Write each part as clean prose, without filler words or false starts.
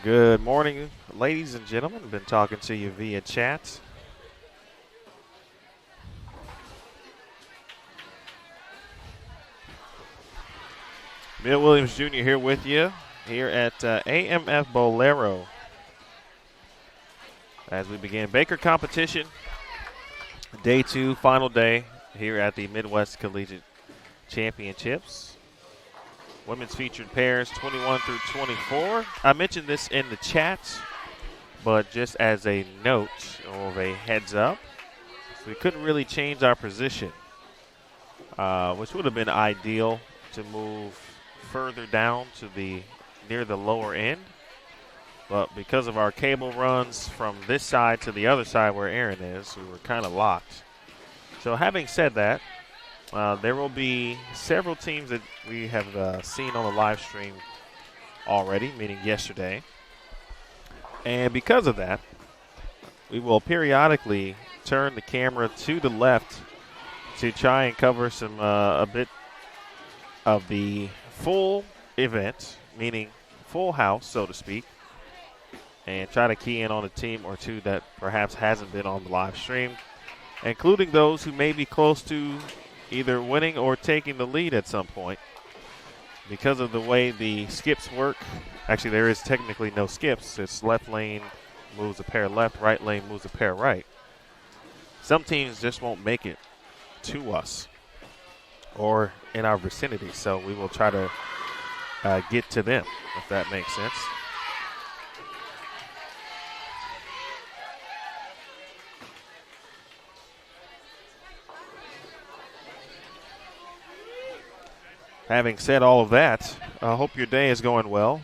Good morning, ladies and gentlemen. I've been talking to you via chat. Bill Williams Jr. here with you here at AMF Bolero as we begin Baker competition, day 2, final day here at the Midwest Collegiate Championships. Women's featured pairs 21 through 24. I mentioned this in the chat, but just as a note of a heads up, we couldn't really change our position, which would have been ideal to move further down to the near the lower end. But because of our cable runs from this side to the other side where Aaron is, we were kind of locked. So having said that, there will be several teams that we have seen on the live stream already, meaning yesterday. And because of that, we will periodically turn the camera to the left to try and cover some a bit of the full event, meaning full house, so to speak, and try to key in on a team or two that perhaps hasn't been on the live stream, including those who may be close to either winning or taking the lead at some point. Because of the way the skips work, actually there is technically no skips. It's left lane moves a pair left, right lane moves a pair right. Some teams just won't make it to us or in our vicinity, so we will try to get to them, if that makes sense. Having said all of that, I hope your day is going well.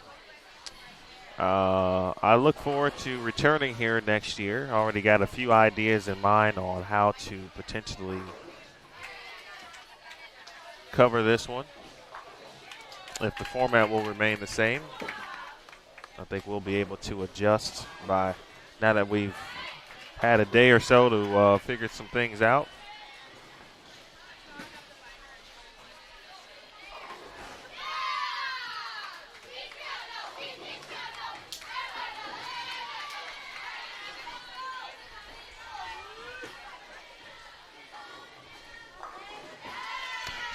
I look forward to returning here next year. Already got a few ideas in mind on how to potentially cover this one. If the format will remain the same, I think we'll be able to adjust by now that we've had a day or so to figure some things out.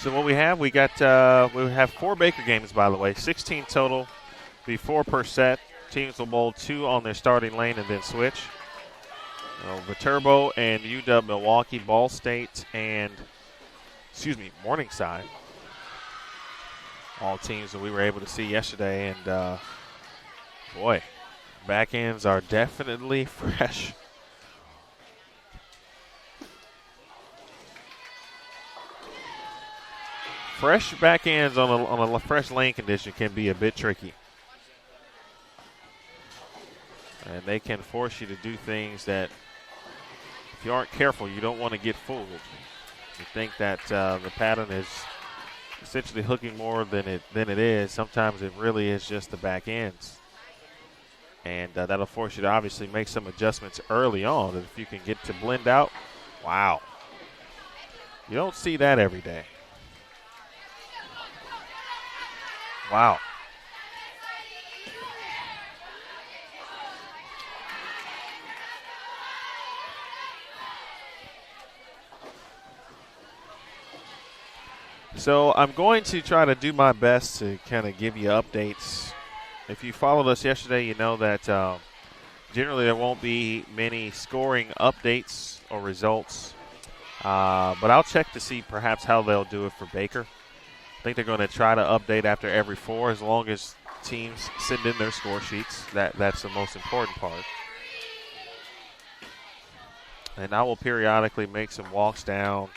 So what we have, we have 4 Baker games, by the way, 16 total, be 4 per set. Teams will bowl 2 on their starting lane and then switch. Viterbo and UW Milwaukee, Ball State and, Morningside. All teams that we were able to see yesterday, and boy, backends are definitely fresh. Fresh backends on a fresh lane condition can be a bit tricky. And they can force you to do things that, if you aren't careful, you don't want to get fooled. You think that the pattern is essentially hooking more than it is. Sometimes it really is just the back ends. And that'll force you to obviously make some adjustments early on. And if you can get to blend out, wow. You don't see that every day. Wow. So I'm going to try to do my best to kind of give you updates. If you followed us yesterday, you know that generally there won't be many scoring updates or results. But I'll check to see perhaps how they'll do it for Baker. I think they're going to try to update after every 4 as long as teams send in their score sheets. That's the most important part. And I will periodically make some walks down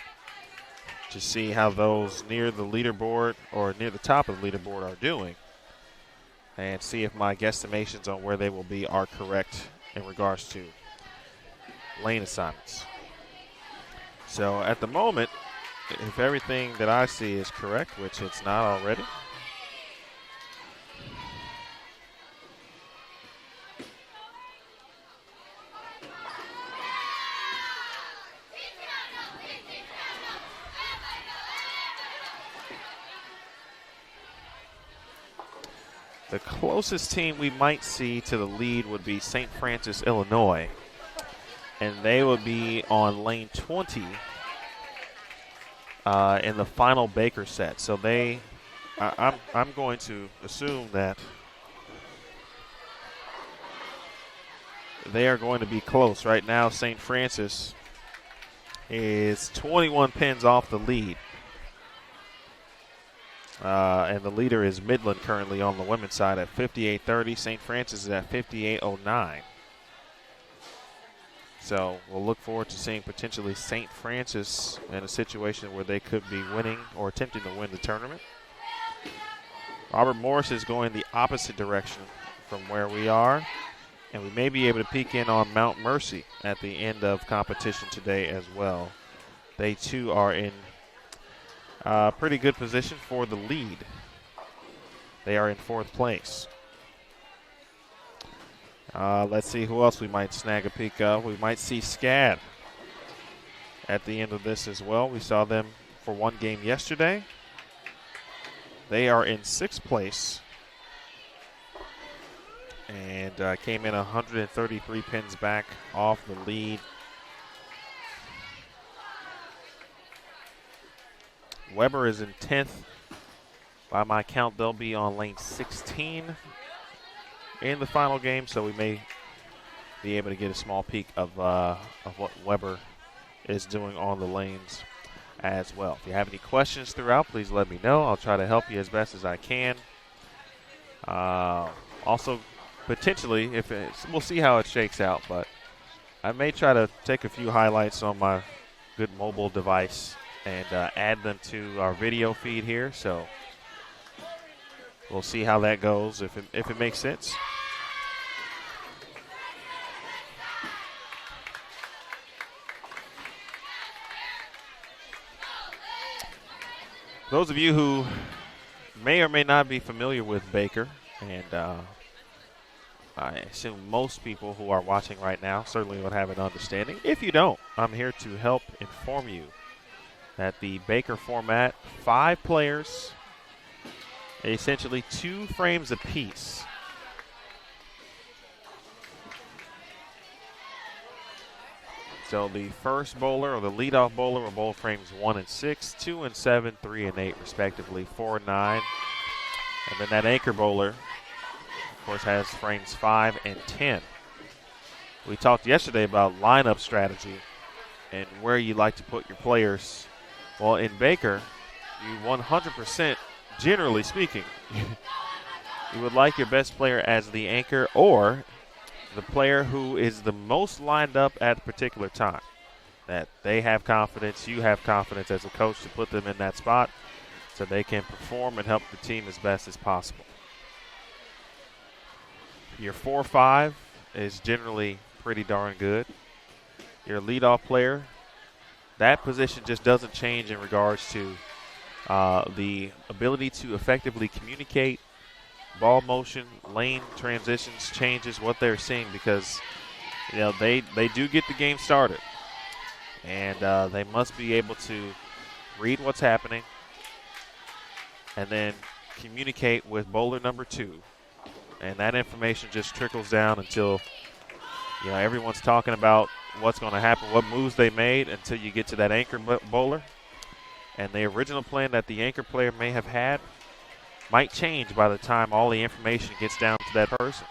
to see how those near the leaderboard or near the top of the leaderboard are doing and see if my guesstimations on where they will be are correct in regards to lane assignments. So at the moment, if everything that I see is correct, which it's not already, the closest team we might see to the lead would be St. Francis, Illinois, and they would be on lane 20 in the final Baker set. So I'm going to assume that they are going to be close. Right now, St. Francis is 21 pins off the lead. And the leader is Midland currently on the women's side at 58.30. St. Francis is at 58.09. So we'll look forward to seeing potentially St. Francis in a situation where they could be winning or attempting to win the tournament. Robert Morris is going the opposite direction from where we are. And we may be able to peek in on Mount Mercy at the end of competition today as well. They too are in pretty good position for the lead. They are in 4th place. Let's see who else we might snag a peek of. We might see SCAD at the end of this as well. We saw them for one game yesterday. They are in 6th place and came in 133 pins back off the lead. Weber is in 10th. By my count, they'll be on lane 16 in the final game, so we may be able to get a small peek of what Weber is doing on the lanes as well. If you have any questions throughout, please let me know. I'll try to help you as best as I can. Also, potentially, we'll see how it shakes out, but I may try to take a few highlights on my good mobile device and add them to our video feed here. So we'll see how that goes, if it makes sense. Those of you who may or may not be familiar with Baker, and I assume most people who are watching right now certainly would have an understanding. If you don't, I'm here to help inform you that the Baker format, 5 players, essentially 2 frames apiece. So the first bowler or the leadoff bowler will bowl frames 1 and 6, 2 and 7, 3 and 8 respectively, 4 and 9. And then that anchor bowler, of course, has frames 5 and 10. We talked yesterday about lineup strategy and where you like to put your players. Well, in Baker, you 100%, generally speaking, you would like your best player as the anchor or the player who is the most lined up at a particular time. That they have confidence, you have confidence as a coach to put them in that spot so they can perform and help the team as best as possible. Your 4-5 is generally pretty darn good. Your leadoff player, that position just doesn't change in regards to the ability to effectively communicate ball motion, lane transitions, changes, what they're seeing, because they do get the game started. And they must be able to read what's happening and then communicate with bowler number 2. And that information just trickles down until everyone's talking about what's going to happen, what moves they made, until you get to that anchor bowler. And the original plan that the anchor player may have had might change by the time all the information gets down to that person.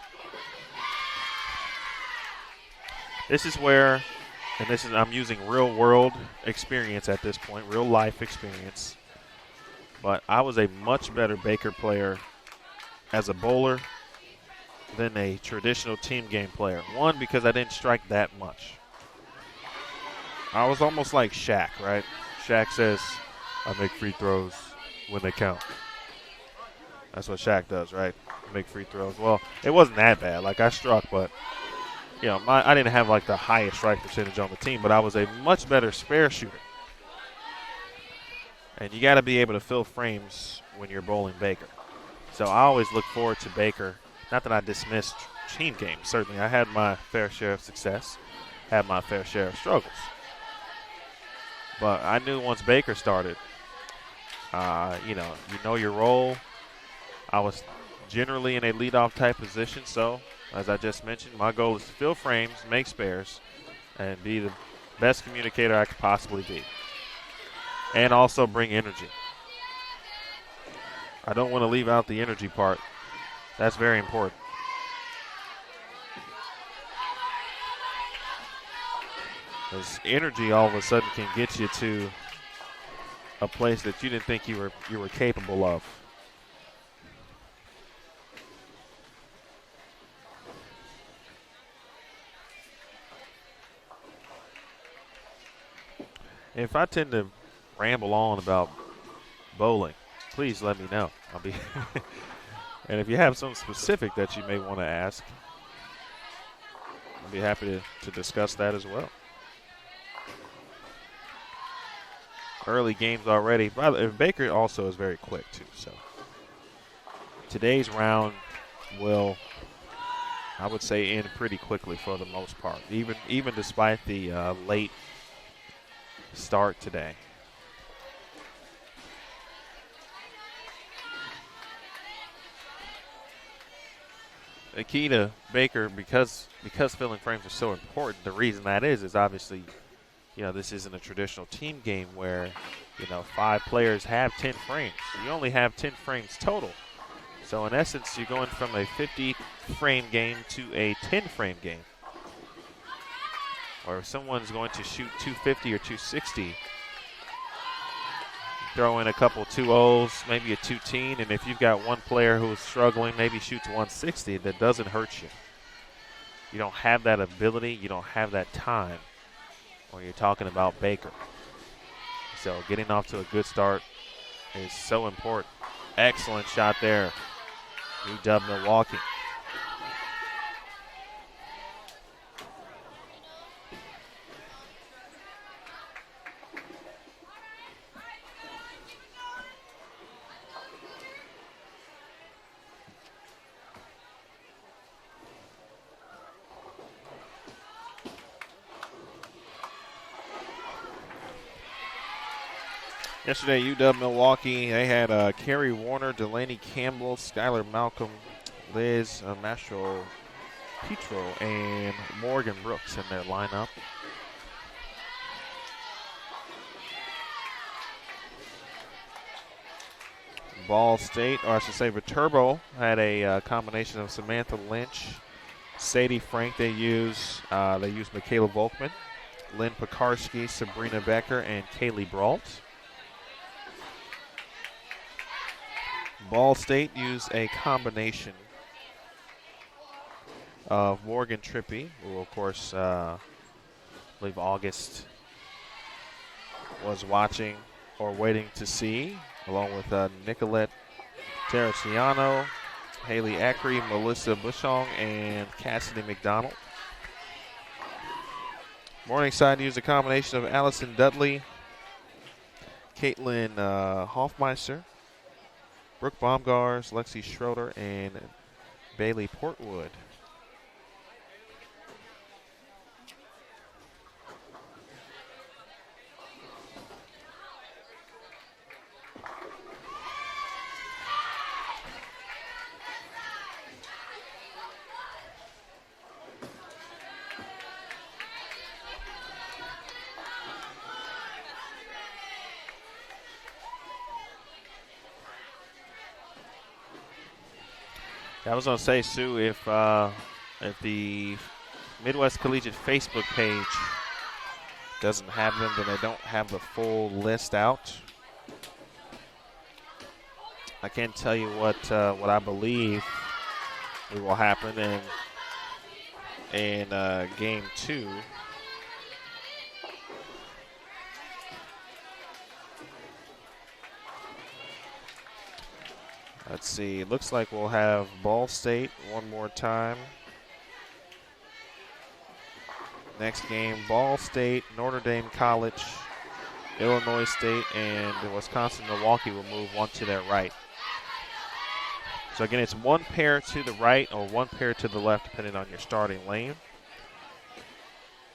This is where, and I'm using real world experience at this point, real life experience. But I was a much better Baker player as a bowler than a traditional team game player. One, because I didn't strike that much. I was almost like Shaq, right? Shaq says, I make free throws when they count. That's what Shaq does, right? Make free throws. Well, it wasn't that bad. Like, I struck, but, I didn't have, like, the highest strike percentage on the team, but I was a much better spare shooter. And you got to be able to fill frames when you're bowling Baker. So I always look forward to Baker. Not that I dismissed team games. Certainly, I had my fair share of success, had my fair share of struggles. But I knew once Baker started, you know your role. I was generally in a leadoff type position, so as I just mentioned, my goal is to fill frames, make spares, and be the best communicator I could possibly be. And also bring energy. I don't want to leave out the energy part. That's very important. Because energy all of a sudden can get you to a place that you didn't think you were capable of. If I tend to ramble on about bowling, please let me know. I'll be and if you have something specific that you may want to ask, I'll be happy to discuss that as well. Early games already. Baker also is very quick too. So today's round will, I would say, end pretty quickly for the most part, even despite the late start today. The key to Baker, because filling frames are so important, the reason that is obviously, this isn't a traditional team game where, 5 players have 10 frames. You only have 10 frames total. So in essence, you're going from a 50-frame game to a 10-frame game. Or if someone's going to shoot 250 or 260, throw in a couple 2-0s, maybe a 2-10, and if you've got one player who's struggling, maybe shoots 160, that doesn't hurt you. You don't have that ability, you don't have that time when you're talking about Baker. So getting off to a good start is so important. Excellent shot there. UW Milwaukee. Yesterday, UW Milwaukee, they had Kerry Warner, Delaney Campbell, Skylar Malcolm, Liz Mastro Petro, and Morgan Brooks in their lineup. Ball State, or I should say Viterbo, had a combination of Samantha Lynch, Sadie Frank. They use Michaela Volkman, Lynn Pekarski, Sabrina Becker, and Kaylee Brault. Ball State used a combination of Morgan Trippi, who of course I believe August was watching or waiting to see, along with Nicolette Terraciano, Haley Acri, Melissa Bushong, and Cassidy McDonald. Morningside used a combination of Allison Dudley, Caitlin Hoffmeister, Brooke Baumgars, Lexi Schroeder, and Bailey Portwood. I was going to say, Sue, if the Midwest Collegiate Facebook page doesn't have them, then they don't have the full list out. I can tell you what I believe will happen in game 2. Let's see. It looks like we'll have Ball State one more time. Next game, Ball State, Notre Dame College, Illinois State, and Wisconsin-Milwaukee will move one to their right. So again, it's one pair to the right or one pair to the left, depending on your starting lane.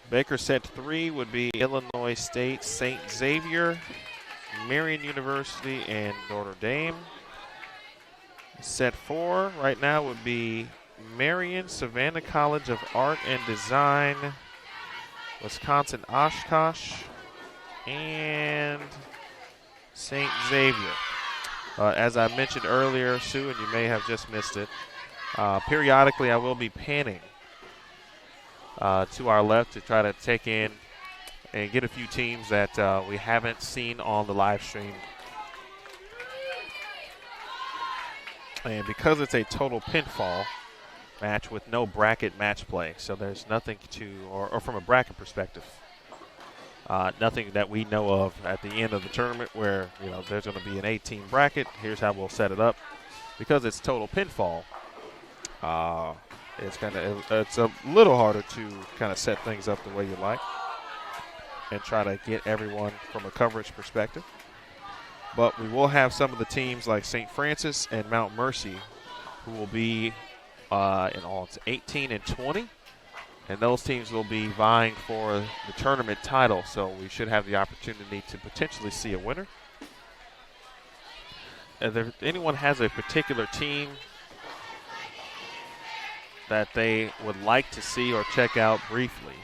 Baker set 3 would be Illinois State, St. Xavier, Marian University, and Notre Dame. Set 4 right now would be Marian, Savannah College of Art and Design, Wisconsin Oshkosh, and St. Xavier. As I mentioned earlier, Sue, and you may have just missed it, periodically I will be panning to our left to try to take in and get a few teams that we haven't seen on the live stream. And because it's a total pinfall match with no bracket match play, so there's nothing or from a bracket perspective, nothing that we know of at the end of the tournament where there's going to be an 8-team bracket. Here's how we'll set it up. Because it's total pinfall, it's a little harder to kind of set things up the way you like and try to get everyone from a coverage perspective. But we will have some of the teams like St. Francis and Mount Mercy who will be in all, it's 18 and 20. And those teams will be vying for the tournament title. So we should have the opportunity to potentially see a winner. If anyone has a particular team that they would like to see or check out briefly,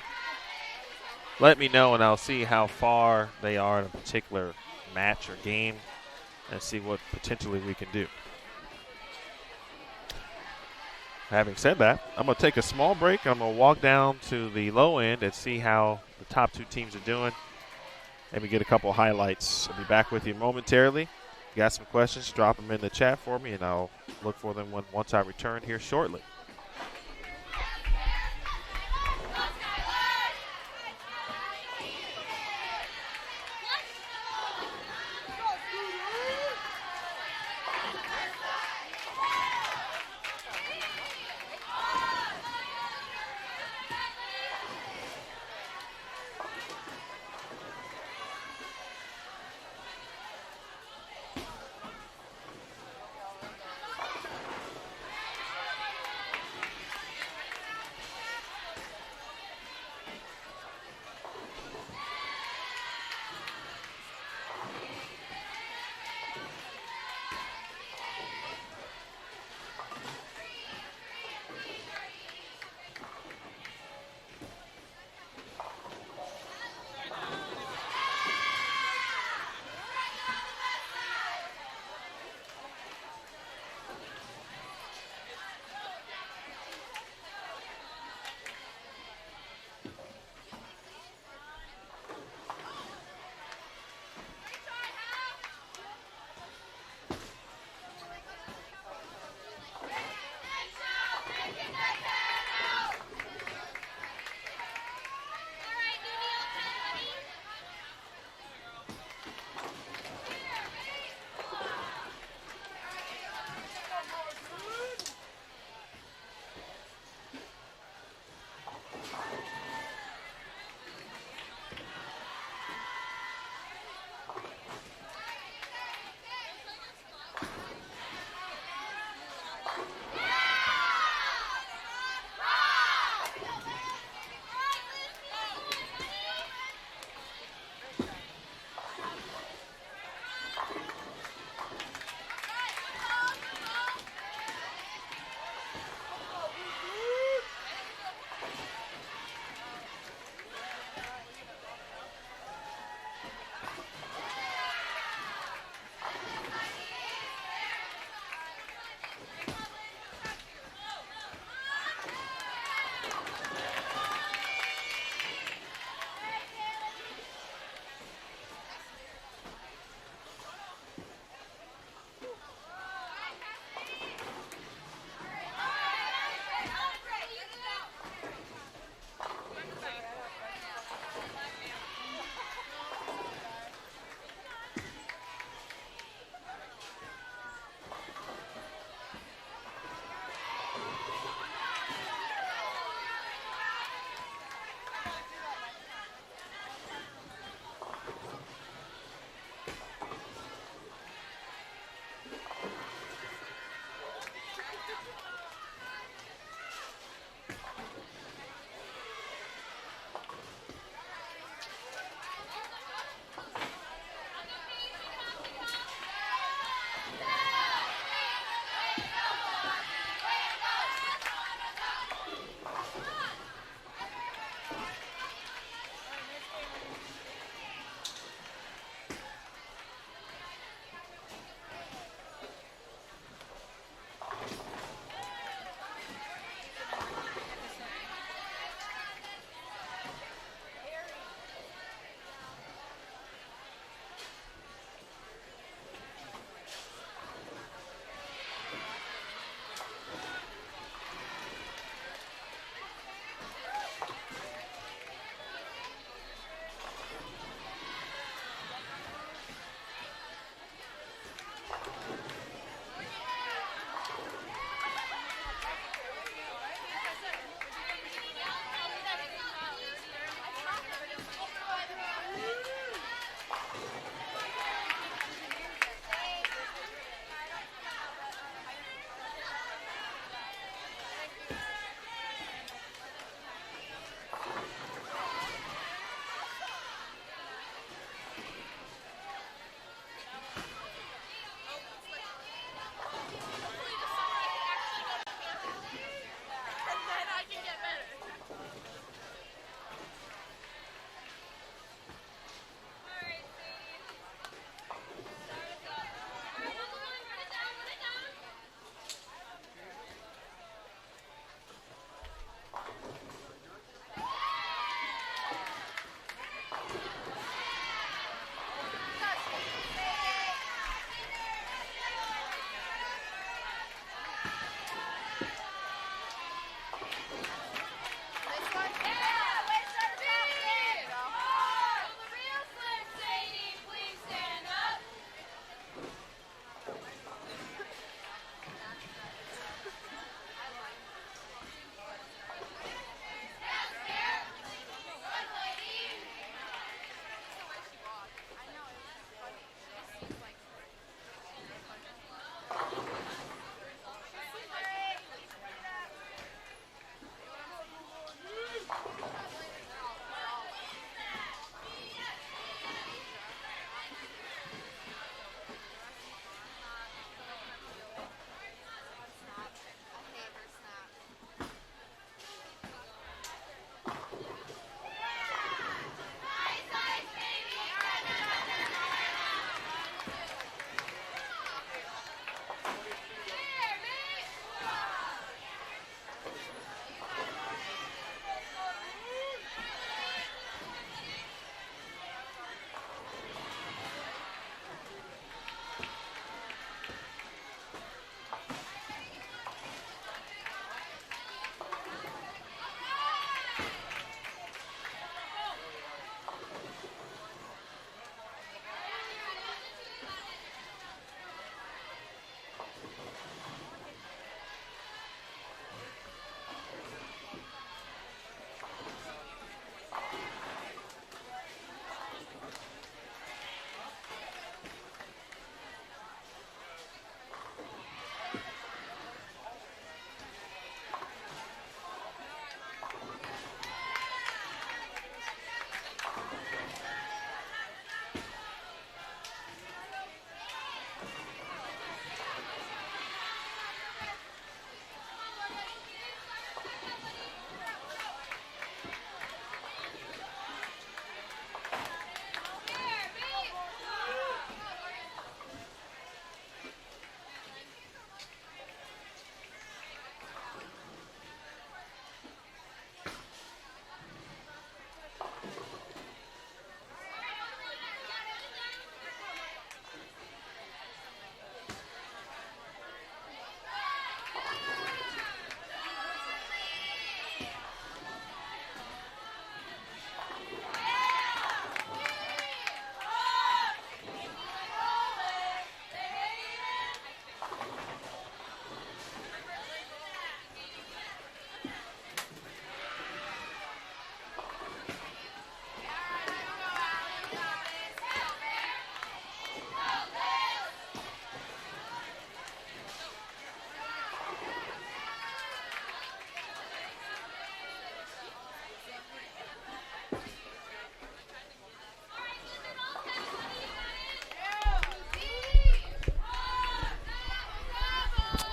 let me know and I'll see how far they are in a particular match or game and see what potentially we can do. Having said that, I'm going to take a small break. I'm going to walk down to the low end and see how the top 2 teams are doing. Maybe get a couple highlights. I'll be back with you momentarily. If you got some questions, drop them in the chat for me, and I'll look for them once I return here shortly.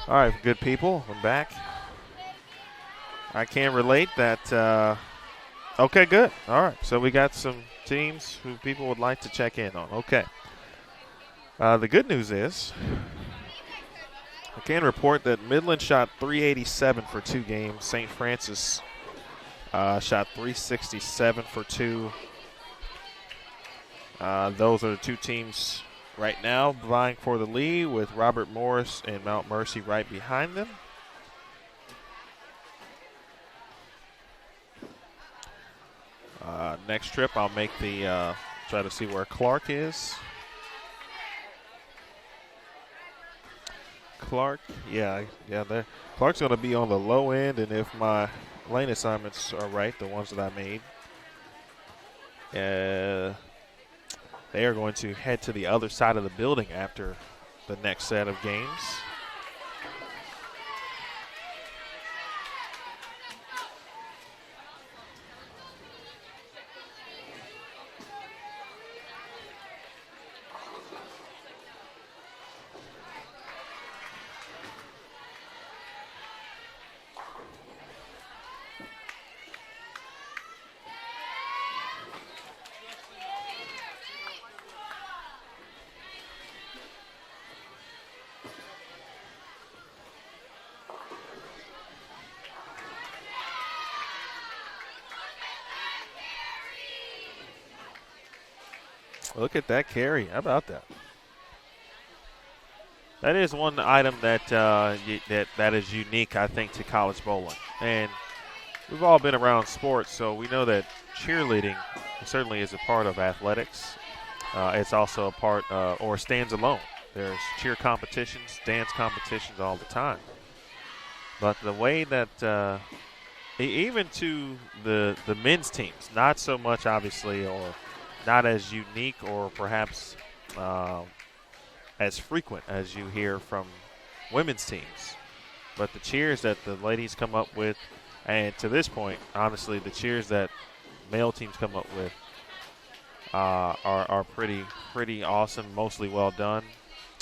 All right, good people, I'm back. I can relate that. Okay, good. All right, so we got some teams who people would like to check in on. Okay. The good news is I can report that Midland shot 387 for 2 games. St. Francis shot 367 for 2. Those are the 2 teams right now vying for the lead, with Robert Morris and Mount Mercy right behind them. Next trip, I'll make the try to see where Clark is. Clark, yeah. Clark's going to be on the low end, and if my lane assignments are right, the ones that I made, they are going to head to the other side of the building after the next set of games. Look at that carry. How about that? That is one item that that is unique, I think, to college bowling. And we've all been around sports, so we know that cheerleading certainly is a part of athletics. It's also a part or stands alone. There's cheer competitions, dance competitions all the time. But the way that even to the men's teams, not so much obviously, or not as unique or perhaps as frequent as you hear from women's teams. But the cheers that the ladies come up with, and to this point, honestly, the cheers that male teams come up with are pretty awesome, mostly well done.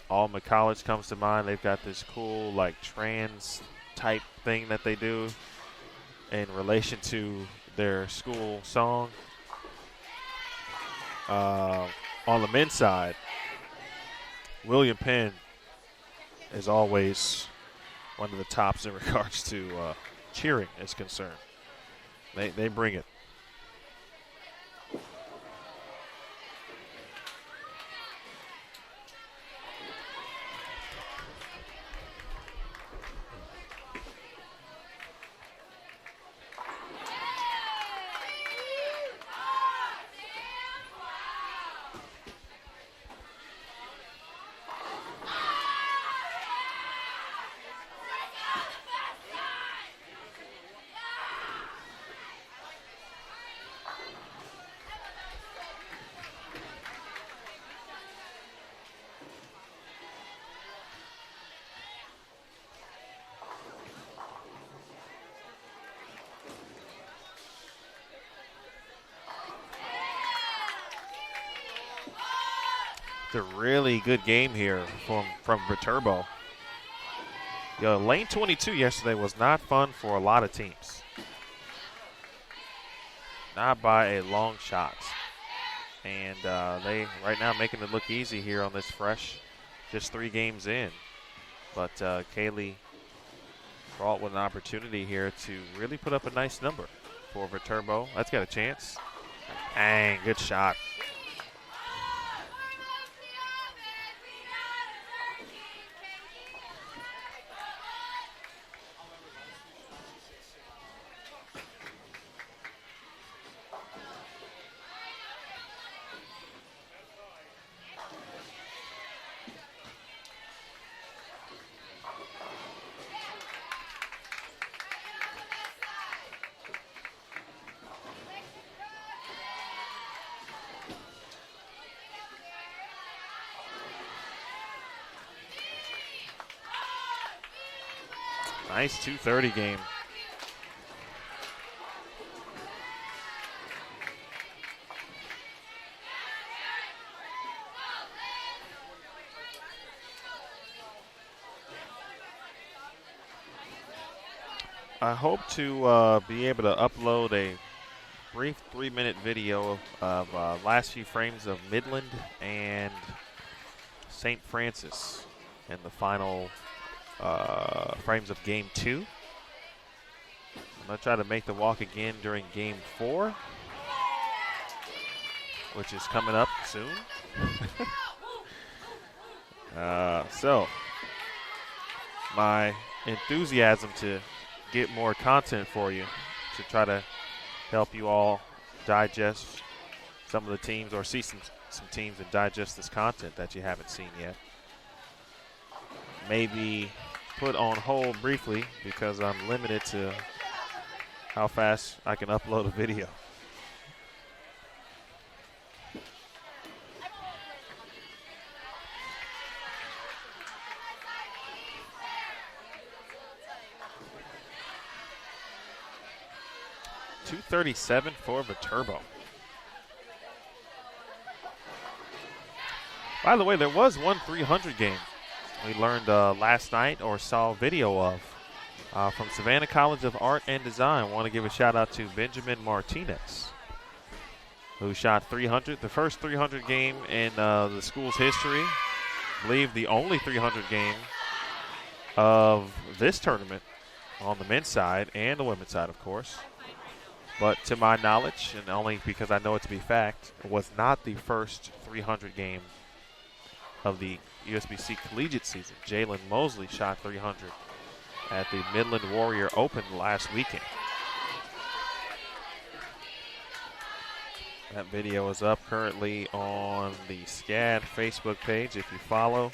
Alma College comes to mind. They've got this cool like trans type thing that they do in relation to their school song. On the men's side, William Penn is always one of the tops in regards to cheering is concerned. They bring it. A really good game here from Viterbo. Lane 22 yesterday was not fun for a lot of teams. Not by a long shot. And they right now making it look easy here on this fresh, just 3 games in. But Kaylee brought with an opportunity here to really put up a nice number for Viterbo. That's got a chance. Dang, good shot. Nice 2:30 game. I hope to be able to upload a brief 3-minute video of last few frames of Midland and St. Francis in the final frames of Game 2. I'm going to try to make the walk again during Game 4, which is coming up soon. So, my enthusiasm to get more content for you, to try to help you all digest some of the teams or see some teams and digest this content that you haven't seen yet. Maybe put on hold briefly because I'm limited to how fast I can upload a video. .237 for Viterbo. By the way, there was one 300 game we learned last night or saw video of from Savannah College of Art and Design. I want to give a shout out to Benjamin Martinez, who shot 300, the first 300 game in the school's history. I believe the only 300 game of this tournament on the men's side and the women's side, of course. But to my knowledge, and only because I know it to be fact, it was not the first 300 game of the USBC Collegiate season. Jalen Mosley shot 300 at the Midland Warrior Open last weekend. That video is up currently on the SCAD Facebook page if you follow.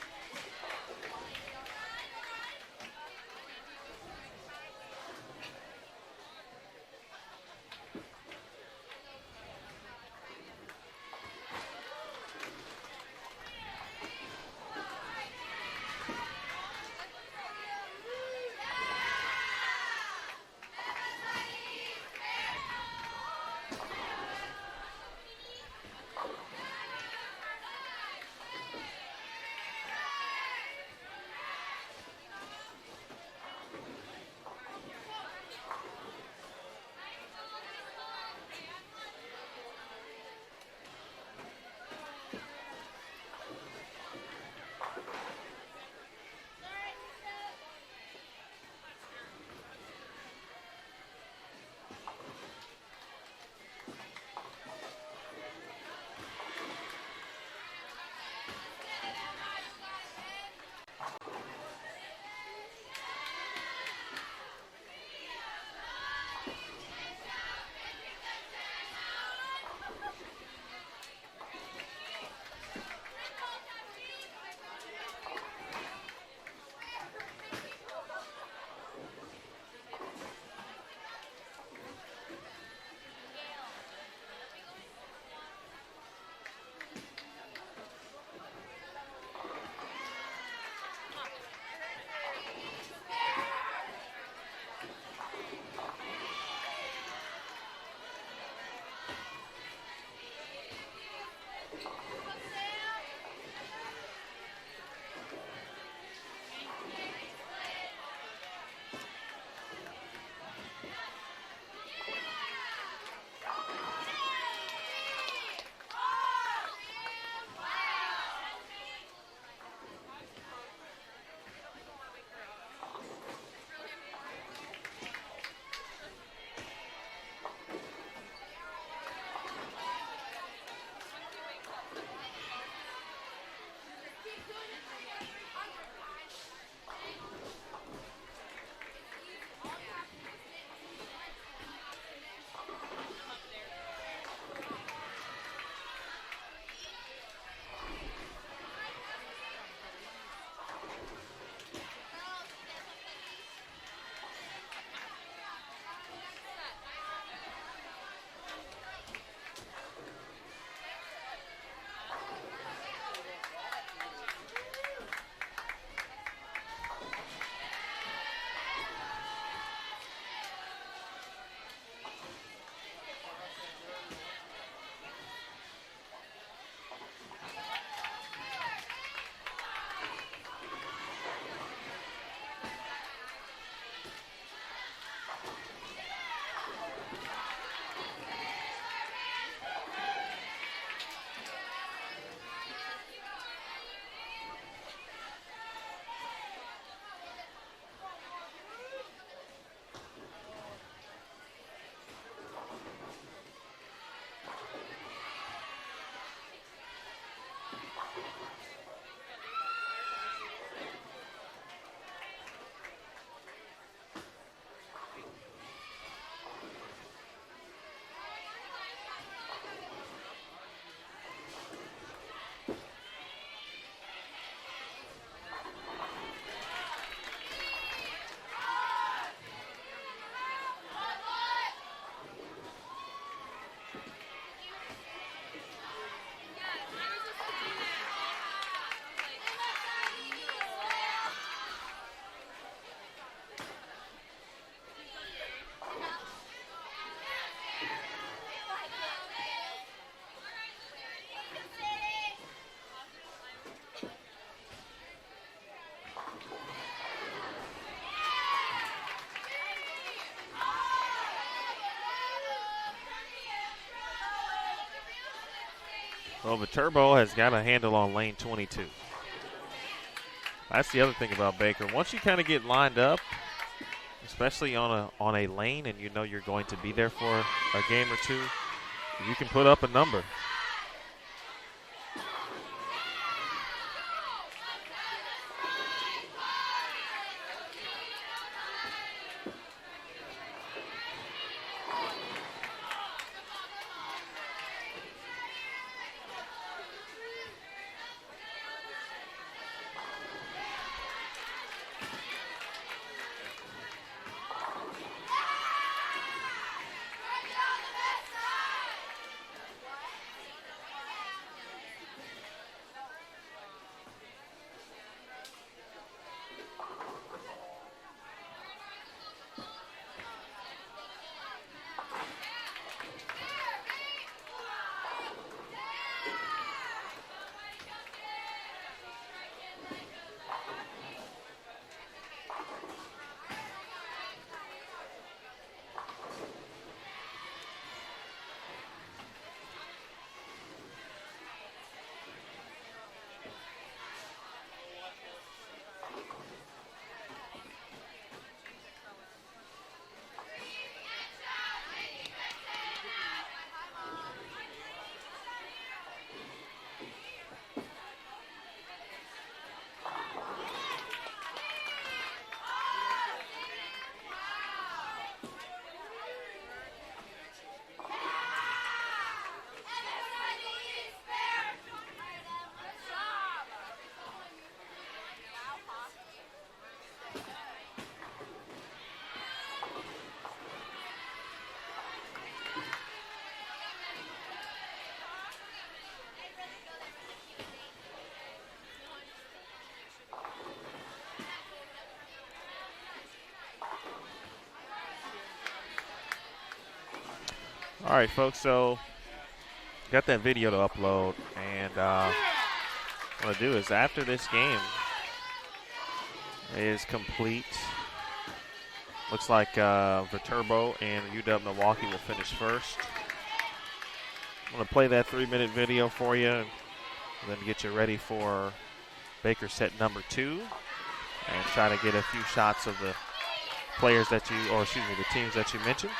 Well, Viterbo has got a handle on lane 22. That's the other thing about Baker. Once you kind of get lined up, especially on a lane, and you know you're going to be there for a game or two, you can put up a number. All right, folks, so got that video to upload, and what I'm going to do is after this game is complete, looks like Viterbo and UW Milwaukee will finish first. I'm going to play that 3-minute video for you and then get you ready for Baker set number 2 and try to get a few shots of the players that you, or excuse me, the teams that you mentioned.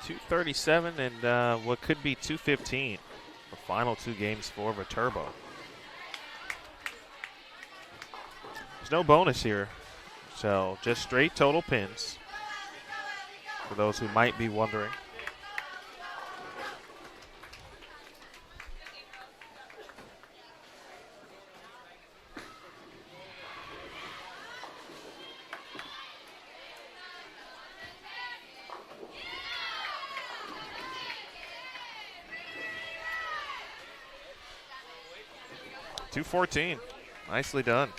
.237 and what could be .215. The final 2 games for Viterbo. There's no bonus here, so just straight total pins for those who might be wondering. .214, nicely done.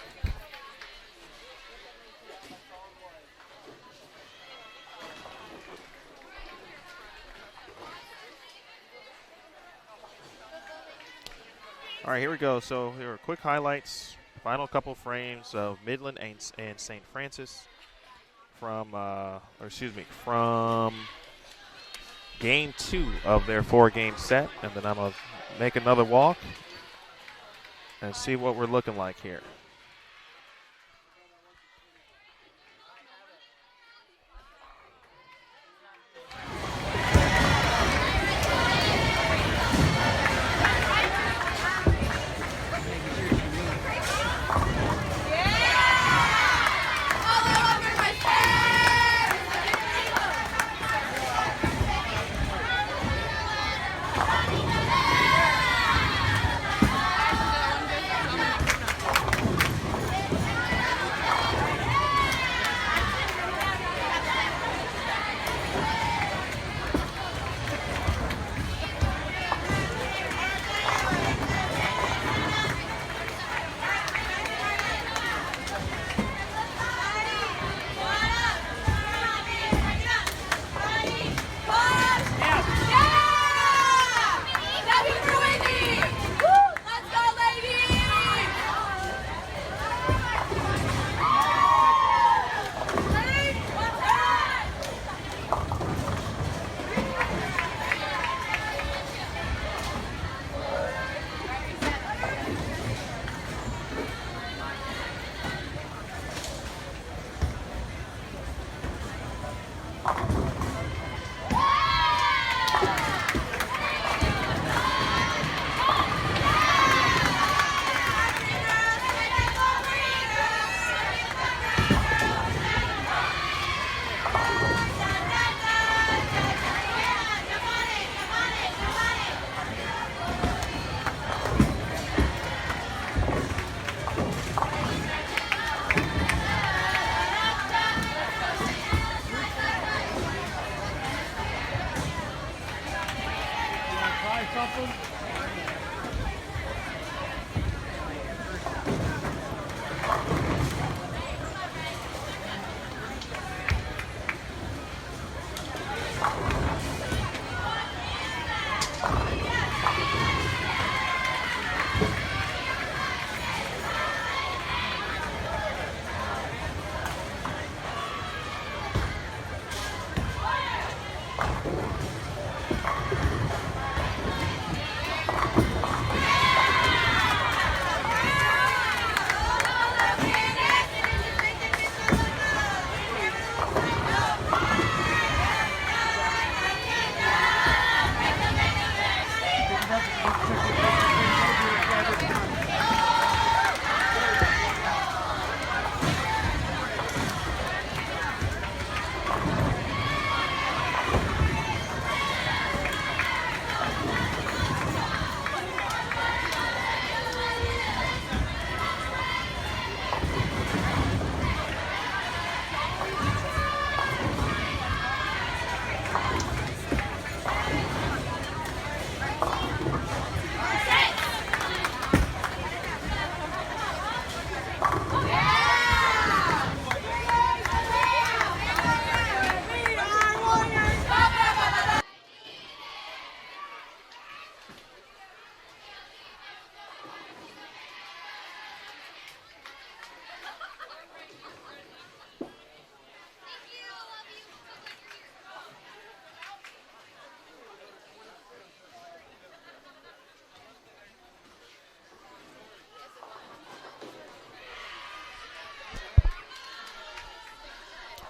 All right, here we go. So here are quick highlights, final couple frames of Midland and St. Francis from, from game 2 of their 4-game set, and then I'm gonna make another walk and see what we're looking like here.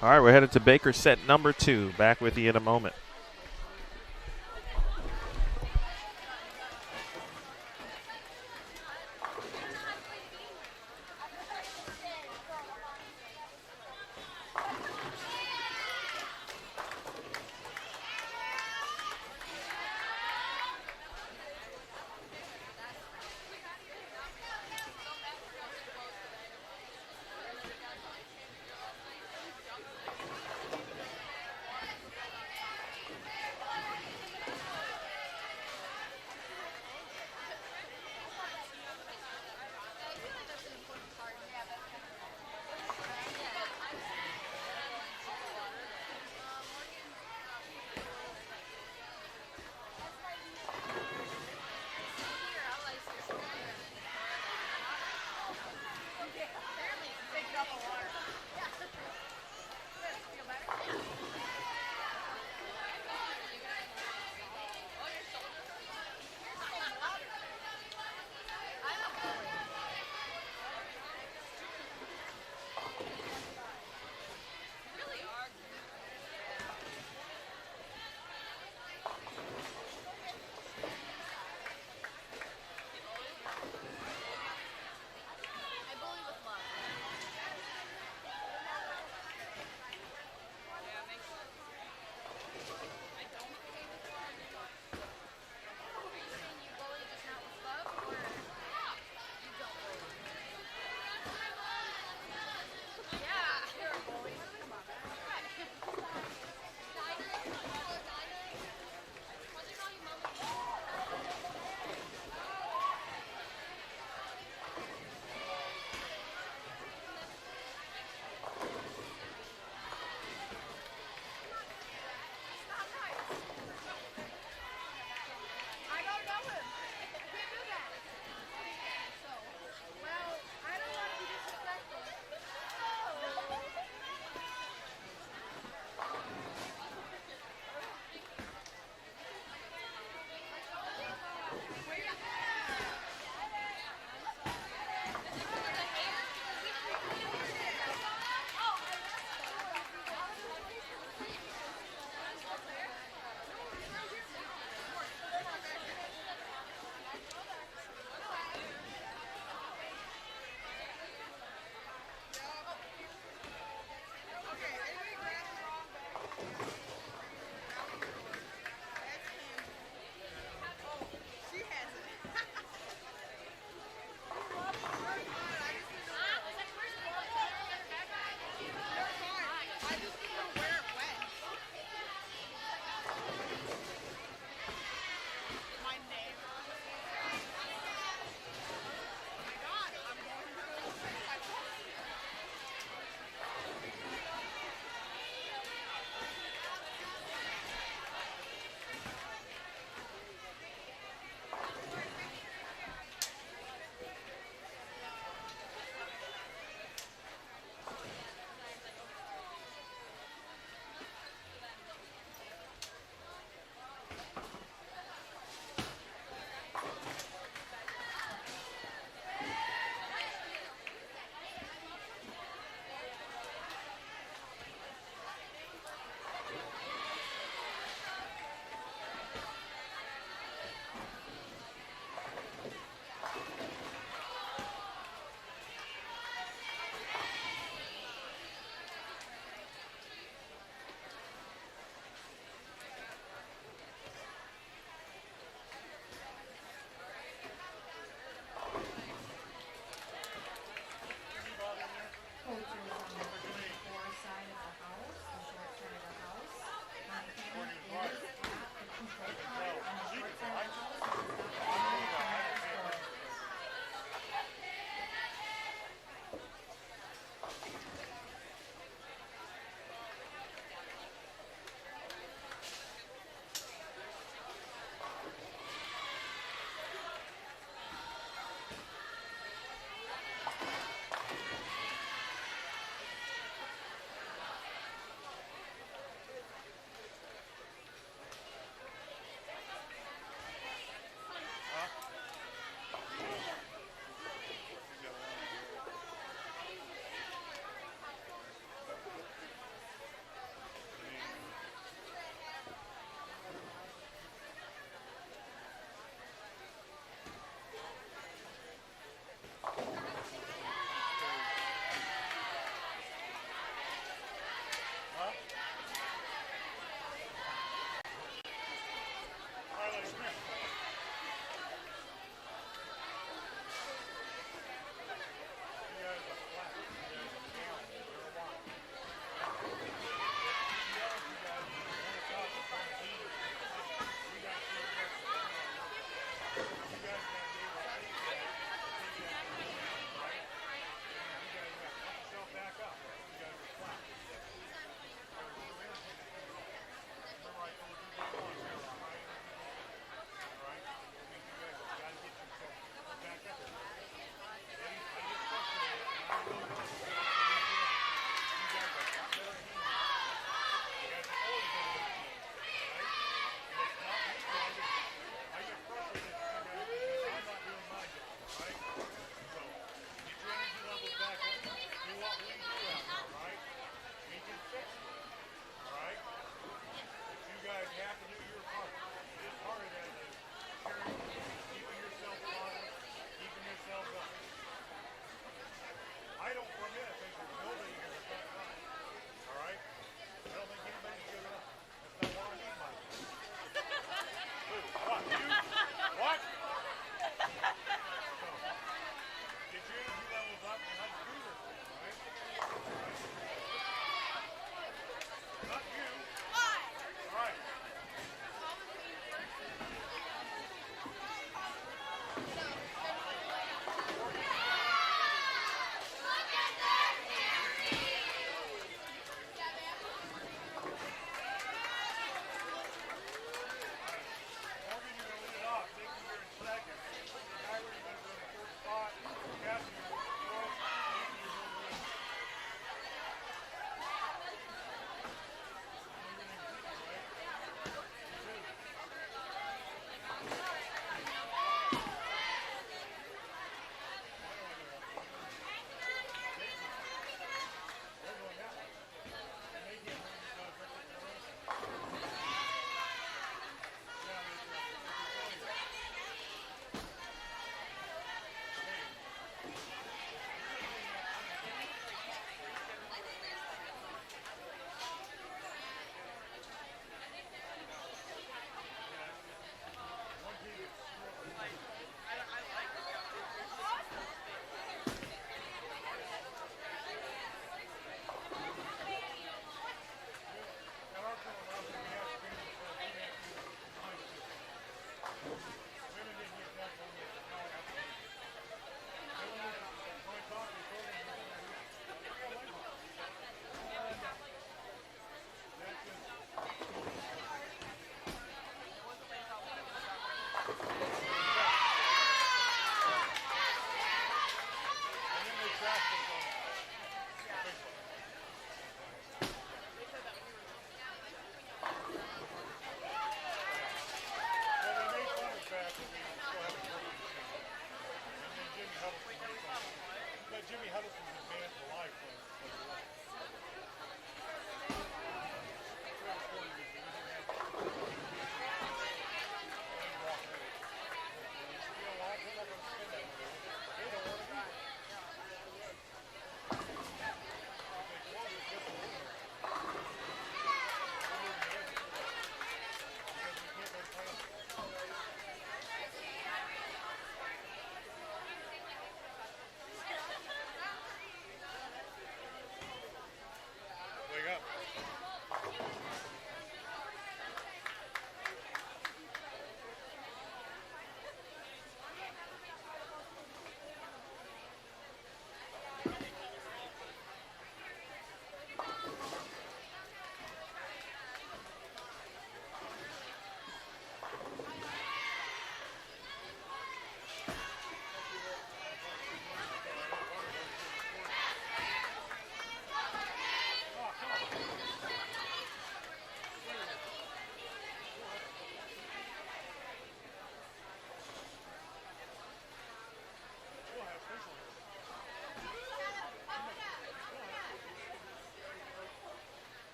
All right, we're headed to Baker set number 2. Back with you in a moment.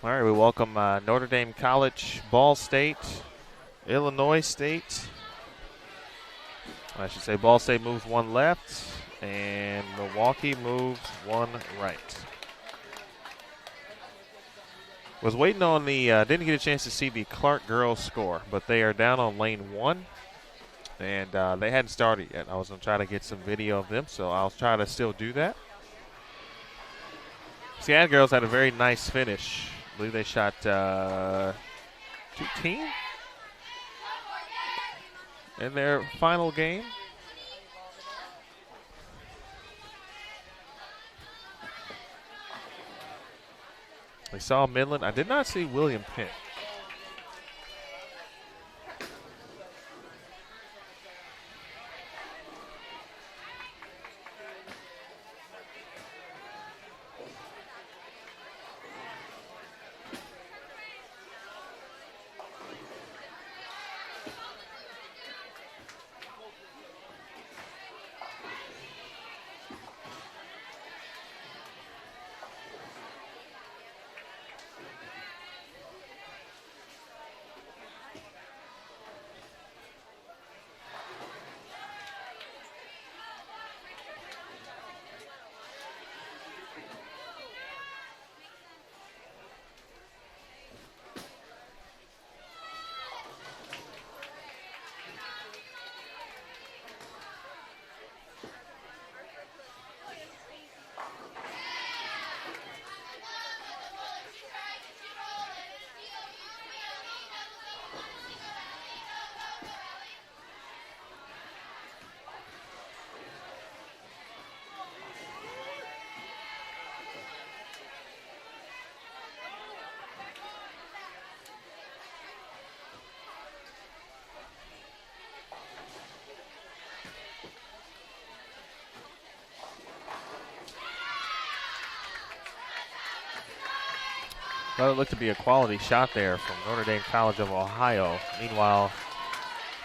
All right, we welcome Notre Dame College, Ball State, Illinois State. I should say Ball State moves one left, and Milwaukee moves one right. Was waiting on the, didn't get a chance to see the Clark girls score, but they are down on lane 1, and they hadn't started yet. I was going to try to get some video of them, so I'll try to still do that. Seattle girls had a very nice finish. I believe they shot 2-team in their final game. We saw Midland. I did not see William Penn. Well, it looked to be a quality shot there from Notre Dame College of Ohio. Meanwhile,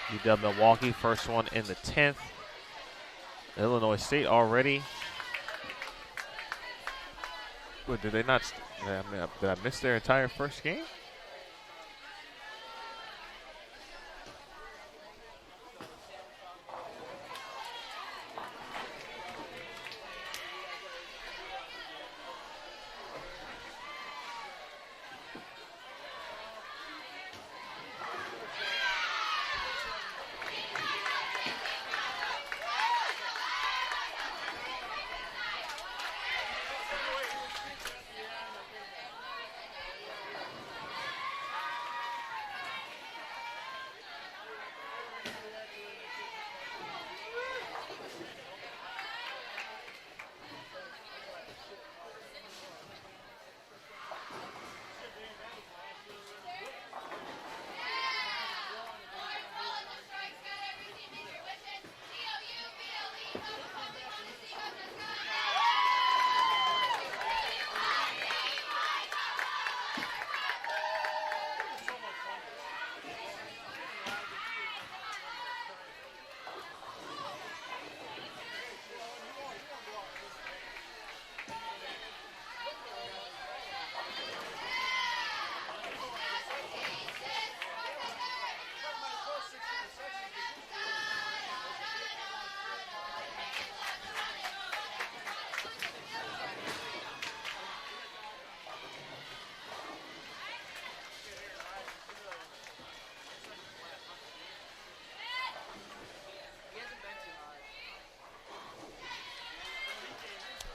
UW Milwaukee, first one in the 10th. Illinois State already. What, did they not? Did I miss their entire first game?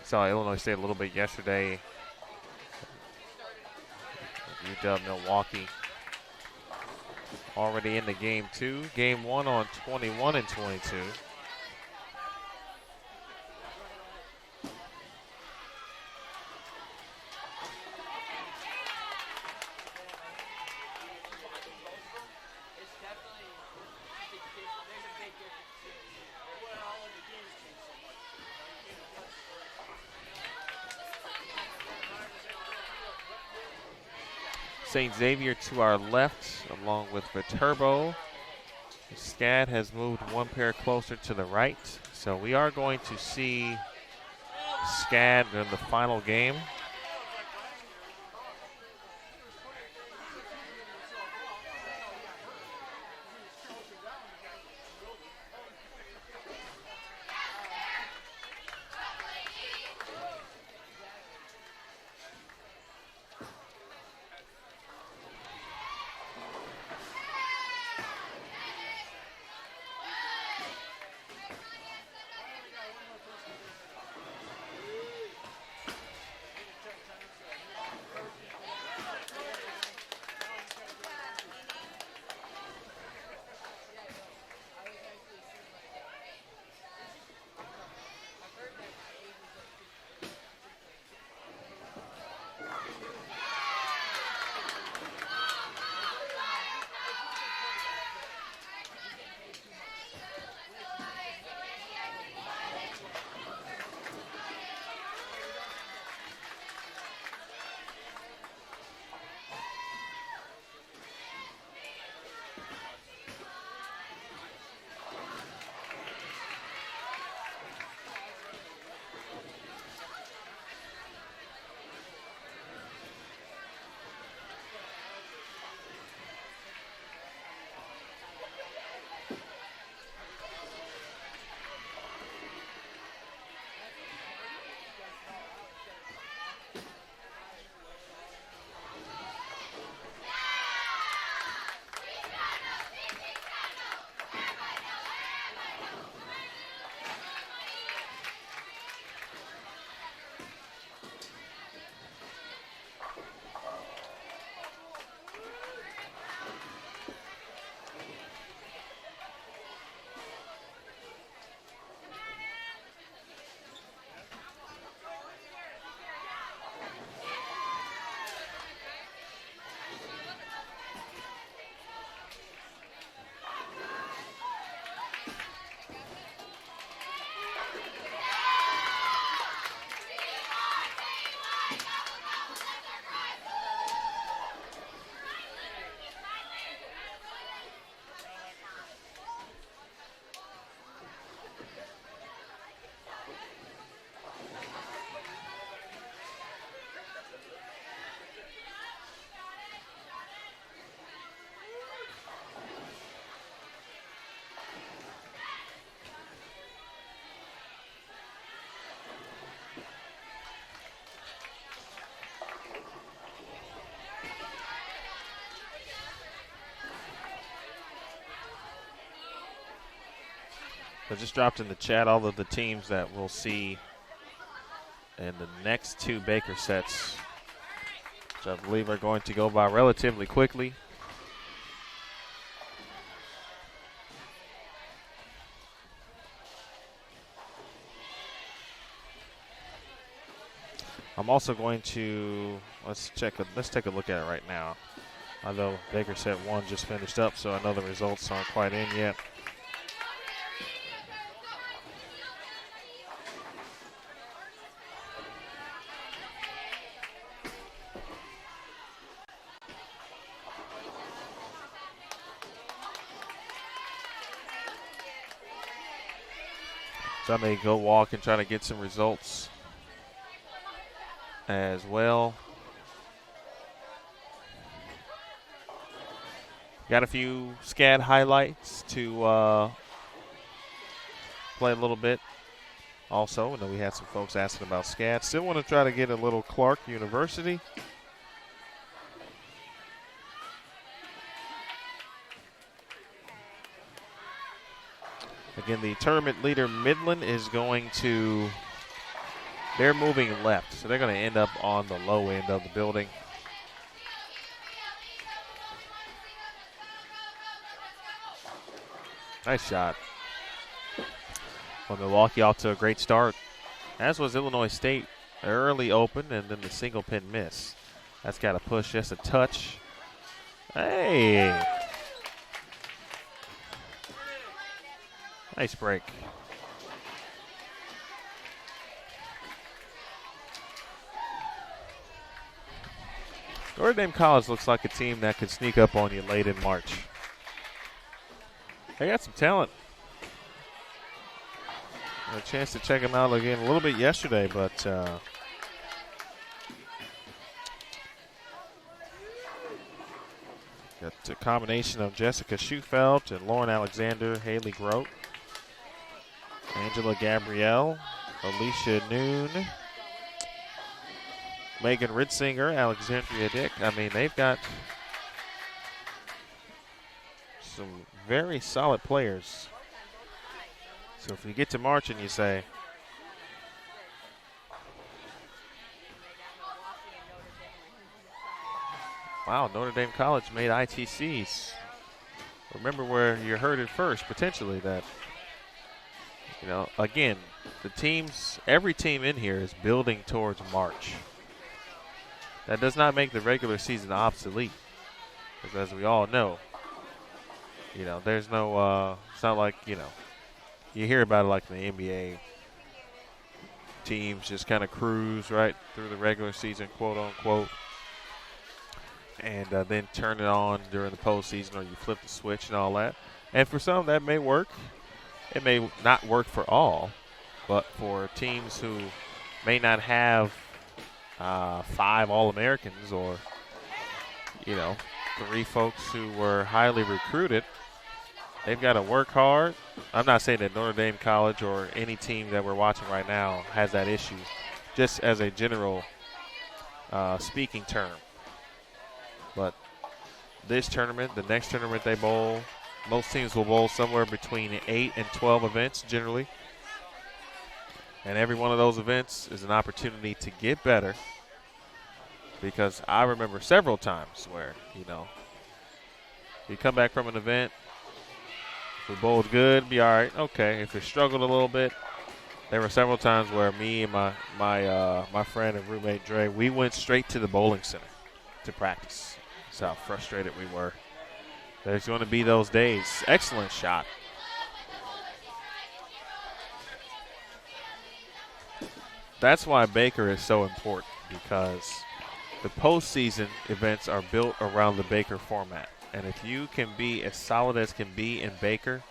Saw Illinois State a little bit yesterday. UW Milwaukee already in the game 2. Game 1 on 21 and 22. St. Xavier to our left, along with Viterbo. SCAD has moved one pair closer to the right. So we are going to see SCAD in the final game. I just dropped in the chat all of the teams that we'll see in the next two Baker sets, which I believe are going to go by relatively quickly. I'm also going to let's take a look at it right now. Although Baker set 1 just finished up, so I know the results aren't quite in yet. So I may go walk and try to get some results as well. Got a few SCAD highlights to play a little bit. Also, I know we had some folks asking about SCAD. Still want to try to get a little Clark University. Again, the tournament leader, Midland, is going to, they're moving left, so they're going to end up on the low end of the building. Nice shot. Well, Milwaukee off to a great start, as was Illinois State. Early open and then the single pin miss. That's got to push just a touch. Hey. Nice break. Notre Dame College looks like a team that could sneak up on you late in March. They got some talent. Had a chance to check them out again a little bit yesterday, but got a combination of Jessica Schufelt and Lauren Alexander, Haley Grote, Angela Gabrielle, Alicia Noon, Megan Ritzinger, Alexandria Dick. I mean, they've got some very solid players. So if you get to March and you say, wow, Notre Dame College made ITCs. Remember where you heard it first, potentially, that, you know, again, the teams, every team in here is building towards March. That does not make the regular season obsolete, because as we all know, you know, there's no, it's not like, you know, you hear about it like in the NBA. Teams just kind of cruise right through the regular season, quote unquote, and then turn it on during the postseason, or you flip the switch and all that. And for some, that may work. It may not work for all, but for teams who may not have 5 All-Americans or, you know, 3 folks who were highly recruited, they've got to work hard. I'm not saying that Notre Dame College or any team that we're watching right now has that issue, just as a general speaking term. But this tournament, the next tournament they bowl, most teams will bowl somewhere between 8 and 12 events generally. And every one of those events is an opportunity to get better, because I remember several times where, you know, you come back from an event, if we bowled good, be all right, okay. If we struggled a little bit, there were several times where me and my friend and roommate Dre, we went straight to the bowling center to practice. That's how frustrated we were. There's going to be those days. Excellent shot. That's why Baker is so important, because the postseason events are built around the Baker format. And if you can be as solid as can be in Baker,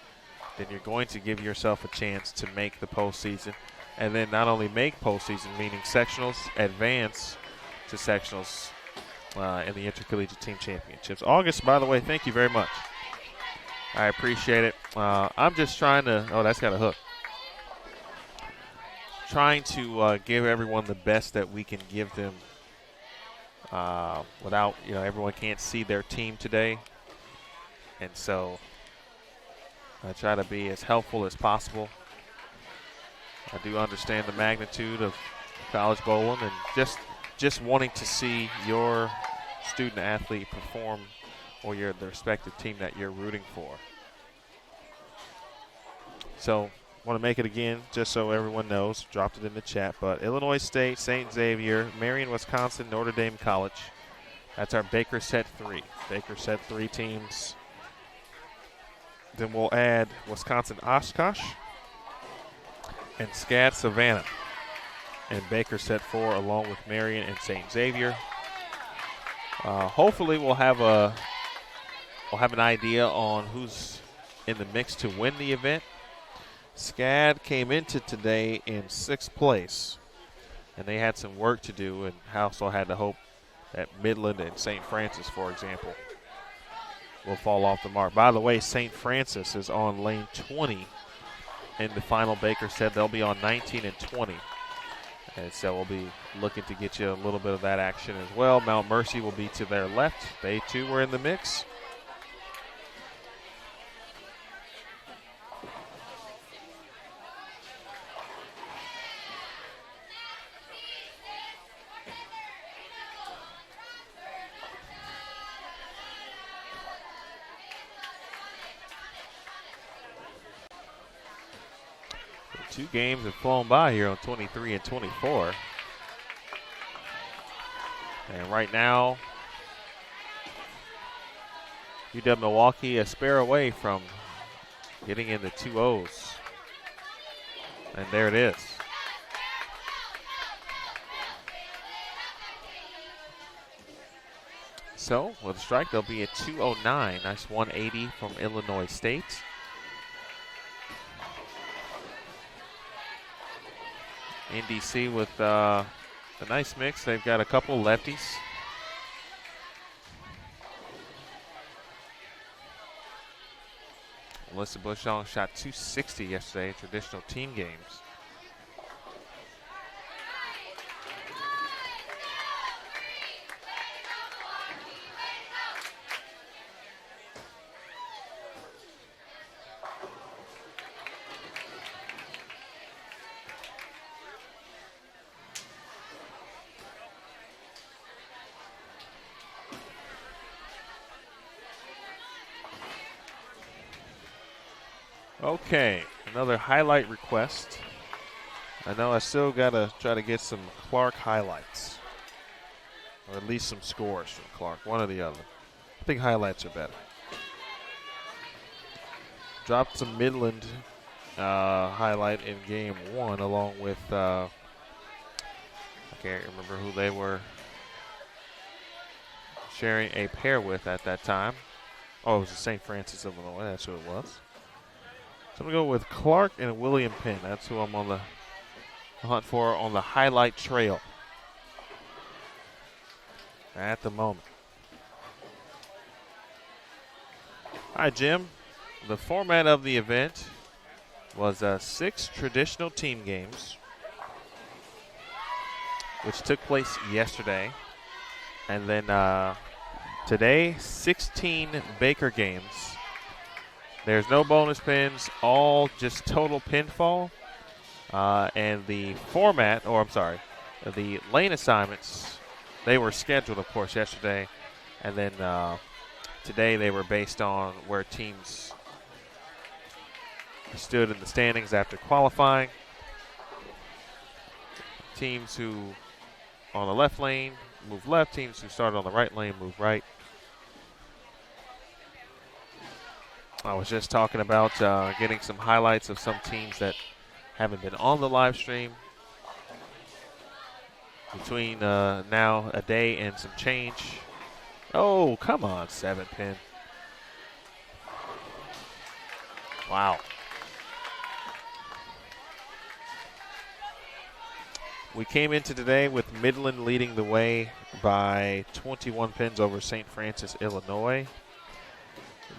then you're going to give yourself a chance to make the postseason. And then not only make postseason, meaning sectionals, advance to sectionals in the Intercollegiate Team Championships. August, by the way, thank you very much. I appreciate it. I'm just trying to – oh, that's got a hook. Trying to give everyone the best that we can give them without, you know, everyone can't see their team today. And so I try to be as helpful as possible. I do understand the magnitude of college bowling and just wanting to see your student athlete perform or the respective team that you're rooting for. So want to make it again just so everyone knows, dropped it in the chat, but Illinois State, St. Xavier, Marion, Wisconsin, Notre Dame College. That's our Baker set 3. Baker set 3 teams. Then we'll add Wisconsin Oshkosh and SCAD Savannah. And Baker set 4 along with Marion and St. Xavier. Hopefully we'll have an idea on who's in the mix to win the event. SCAD came into today in 6th place, and they had some work to do, and also had to hope that Midland and St. Francis, for example, will fall off the mark. By the way, St. Francis is on lane 20 in the final Baker set. They'll be on 19 and 20. And so we'll be looking to get you a little bit of that action as well. Mount Mercy will be to their left. They too were in the mix. Two games have flown by here on 23 and 24. And right now, UW Milwaukee a spare away from getting in the 2-0s. And there it is. So with a strike, they'll be at 209. Nice 180 from Illinois State. NDC with a nice mix. They've got a couple lefties. Melissa Bushong shot 260 yesterday in traditional team games. Okay, another highlight request. I know I still got to try to get some Clark highlights, or at least some scores from Clark, one or the other. I think highlights are better. Dropped some Midland highlight in game 1 along with, I can't remember who they were sharing a pair with at that time. Oh, it was the St. Francis, Illinois, that's who it was. So I'm going to go with Clark and William Penn. That's who I'm on the hunt for on the highlight trail at the moment. All right, Jim. The format of the event was 6 traditional team games, which took place yesterday. And then today, 16 Baker games. There's no bonus pins, all just total pinfall. And the format, or I'm sorry, the lane assignments, they were scheduled, of course, yesterday. And then today they were based on where teams stood in the standings after qualifying. Teams who on the left lane move left, teams who started on the right lane move right. I was just talking about getting some highlights of some teams that haven't been on the live stream. Between now a day and some change. Oh, come on, 7-pin. Wow. We came into today with Midland leading the way by 21 pins over St. Francis, Illinois.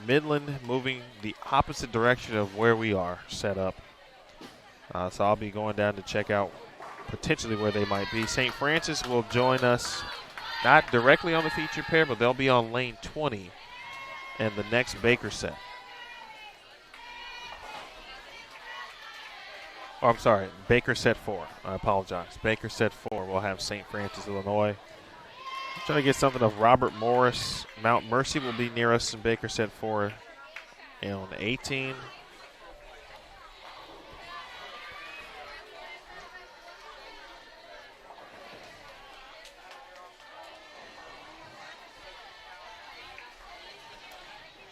Midland moving the opposite direction of where we are set up. So I'll be going down to check out potentially where they might be. St. Francis will join us not directly on the feature pair, but they'll be on lane 20 in the next Baker set. Oh, I'm sorry. Baker set 4. I apologize. Baker set 4. We'll have St. Francis, Illinois. I'm trying to get something of Robert Morris. Mount Mercy will be near us in Baker set 4 on 18.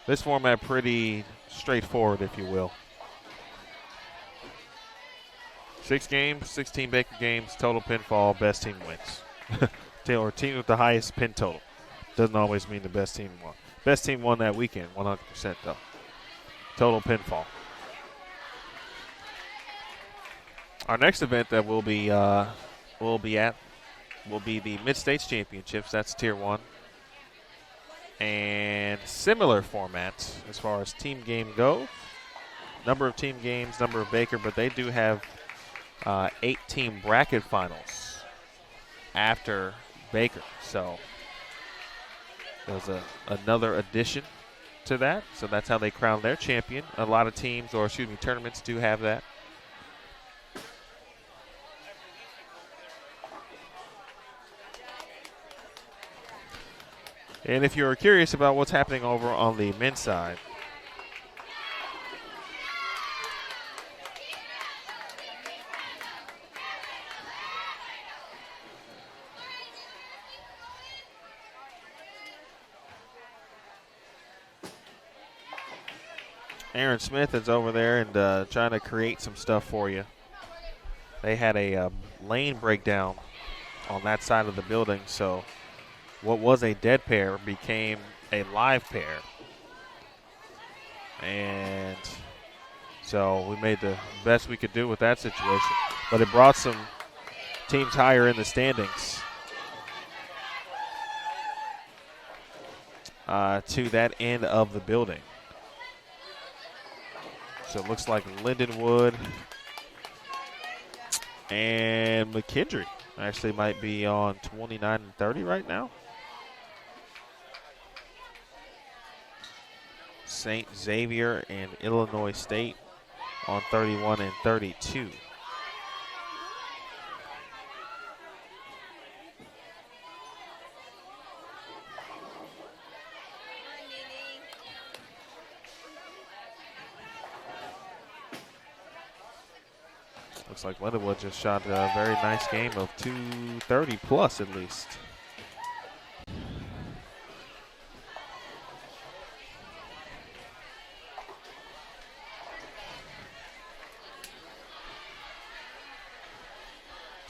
This format pretty straightforward, if you will. 6 games, 16 Baker games, total pinfall, best team wins. Or team with the highest pin total. Doesn't always mean the best team won. Best team won that weekend, 100% though. Total pinfall. Our next event that we'll be at will be the Mid-States Championships. That's Tier 1. And similar formats as far as team game go. Number of team games, number of Baker, but they do have 8-team bracket finals after Baker. So there's another addition to that. So that's how they crown their champion. A lot of teams, or excuse me, tournaments do have that. And if you're curious about what's happening over on the men's side, Aaron Smith is over there and trying to create some stuff for you. They had a lane breakdown on that side of the building, so what was a dead pair became a live pair. And so we made the best we could do with that situation. But it brought some teams higher in the standings to that end of the building. So it looks like Lindenwood and McKendree actually might be on 29 and 30 right now. St. Xavier and Illinois State on 31 and 32. Looks like Lindenwood just shot a very nice game of 230 plus at least.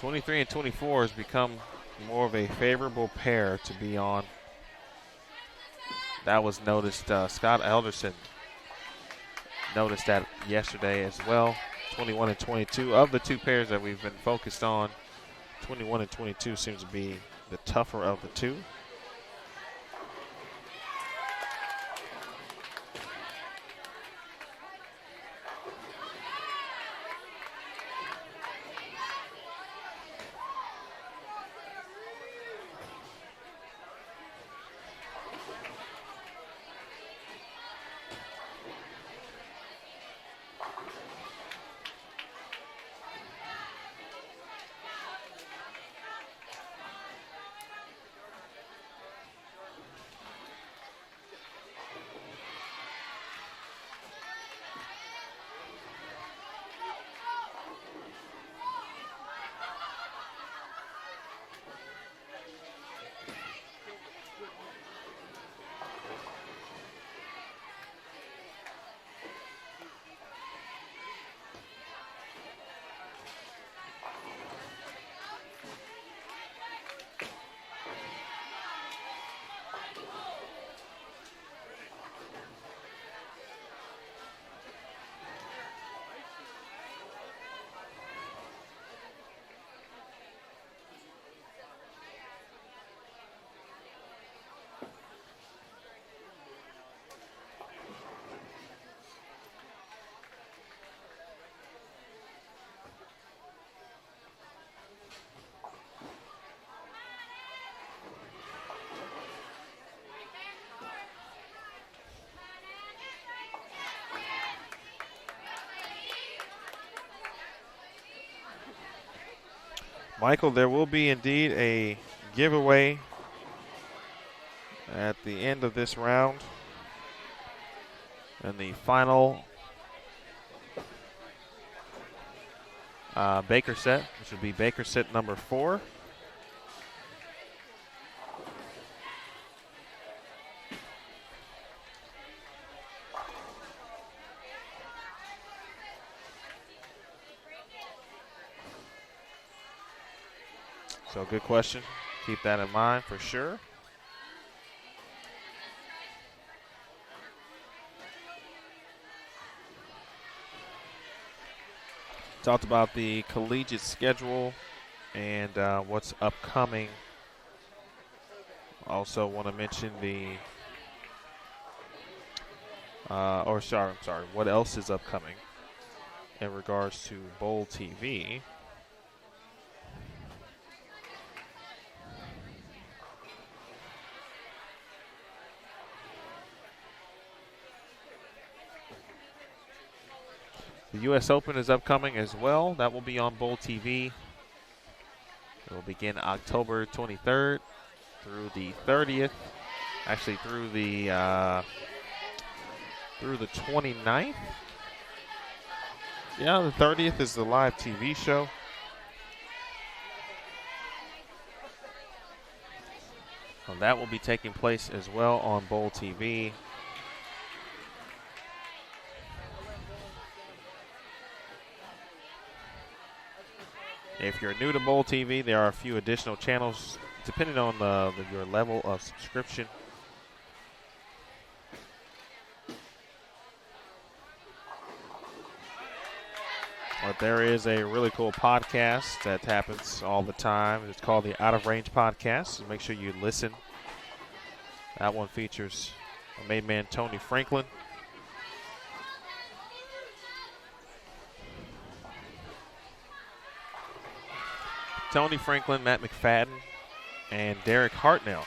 '23 and 24 has become more of a favorable pair to be on. That was noticed. Scott Elderson noticed that yesterday as well. 21 and 22 of the two pairs that we've been focused on. 21 and 22 seems to be the tougher of the two. Michael, there will be indeed a giveaway at the end of this round. And the final Baker set, which would be Baker set number 4. So good question. Keep that in mind for sure. Talked about the collegiate schedule and what's upcoming. Also want to mention what else is upcoming in regards to Bowl TV. The U.S. Open is upcoming as well. That will be on Bowl TV. It will begin October 23rd through the 30th. Actually, through the 29th. Yeah, the 30th is the live TV show. Well, that will be taking place as well on Bowl TV. If you're new to Bowl TV, there are a few additional channels depending on your level of subscription. But there is a really cool podcast that happens all the time. It's called the Out of Range Podcast. So make sure you listen. That one features our main man Tony Franklin. Tony Franklin, Matt McFadden, and Derek Hartnell.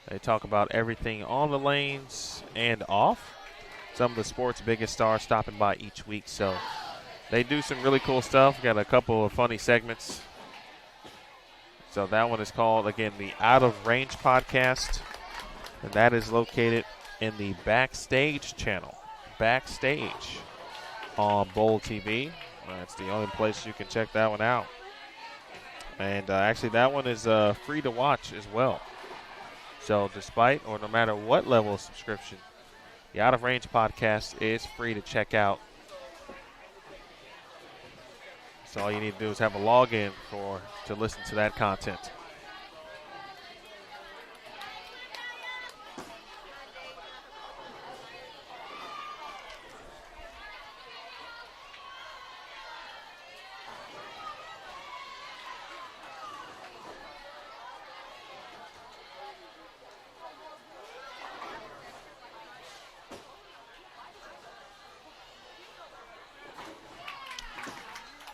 They talk about everything on the lanes and off. Some of the sport's biggest stars stopping by each week. So they do some really cool stuff. Got a couple of funny segments. So that one is called, again, the Out of Range Podcast. And that is located in the Backstage channel. Backstage on Bowl TV. That's the only place you can check that one out. And actually, that one is free to watch as well. So despite or no matter what level of subscription, the Out of Range Podcast is free to check out. So all you need to do is have a login to listen to that content.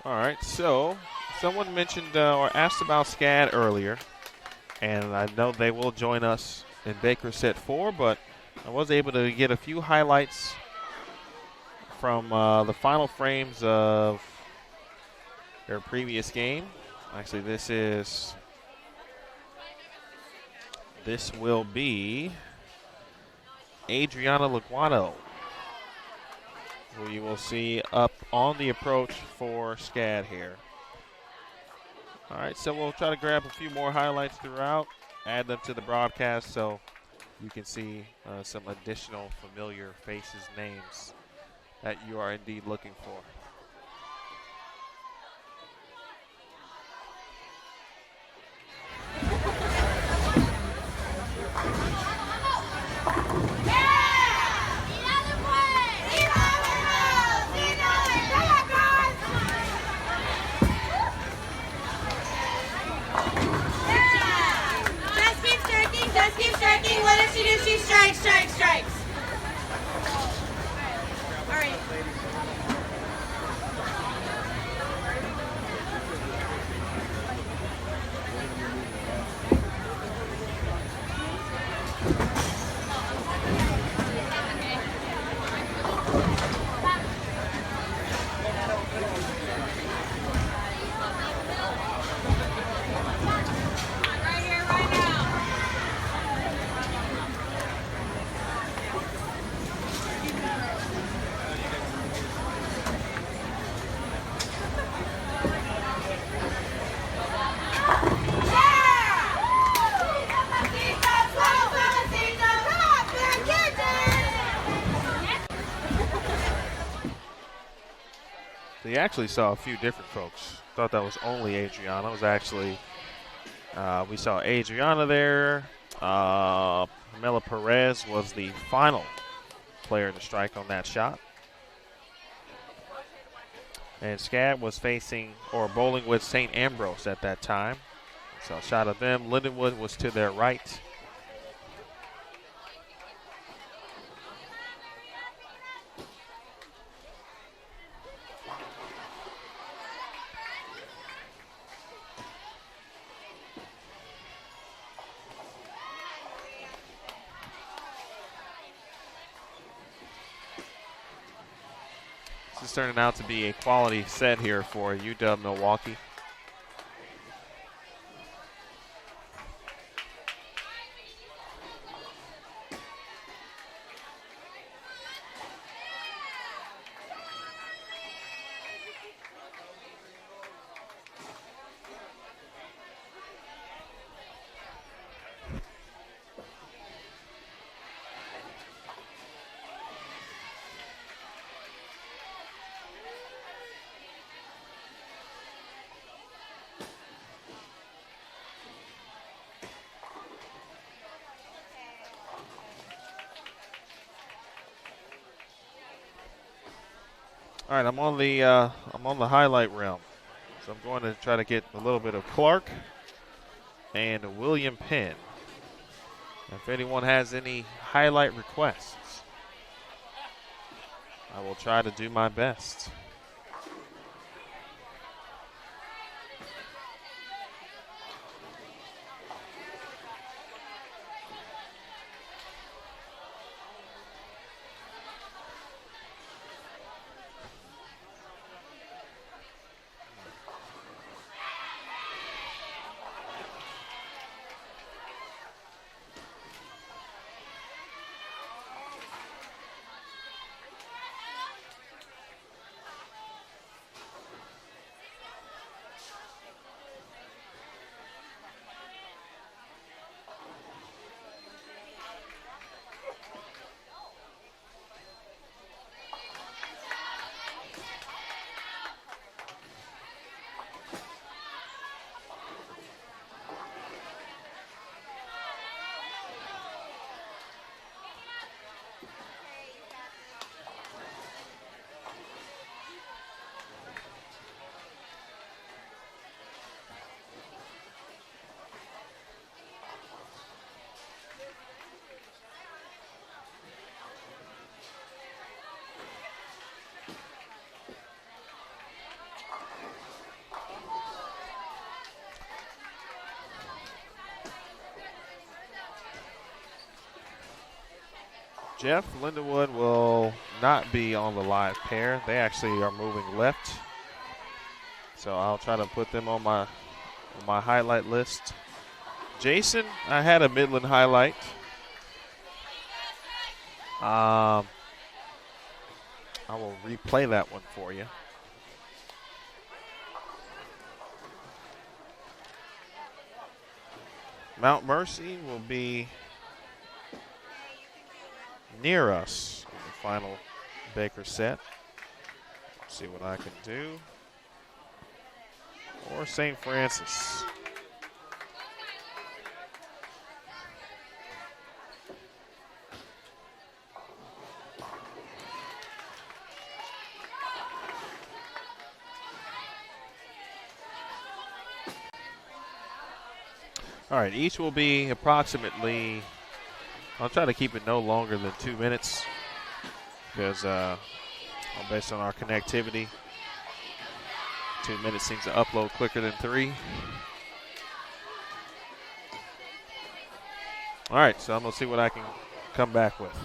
All right, so someone mentioned or asked about SCAD earlier, and I know they will join us in Baker Set 4, but I was able to get a few highlights from the final frames of their previous game. Actually, this will be Adriana Leguano, who you will see up on the approach for SCAD here. All right, so we'll try to grab a few more highlights throughout, add them to the broadcast so you can see some additional familiar faces, names that you are indeed looking for. What does she do? She strikes. All right. you actually saw a few different folks. Thought that was only Adriana. It was actually, we saw Adriana there. Mela Perez was the final player to strike on that shot. And Scab was facing or bowling with St. Ambrose at that time. So a shot of them. Lindenwood was to their right. This is turning out to be a quality set here for UW Milwaukee. All right, I'm on the highlight realm, so I'm going to try to get a little bit of Clark and William Penn. If anyone has any highlight requests, I will try to do my best. Jeff Lindenwood will not be on the live pair. They actually are moving left. So I'll try to put them on my highlight list. Jason, I had a Midland highlight. I will replay that one for you. Mount Mercy will be near us in the final Baker set. Let's see what I can do. Or St. Francis. All right, each will be approximately, I'll try to keep it no longer than 2 minutes because based on our connectivity, 2 minutes seems to upload quicker than 3. All right, so I'm going to see what I can come back with.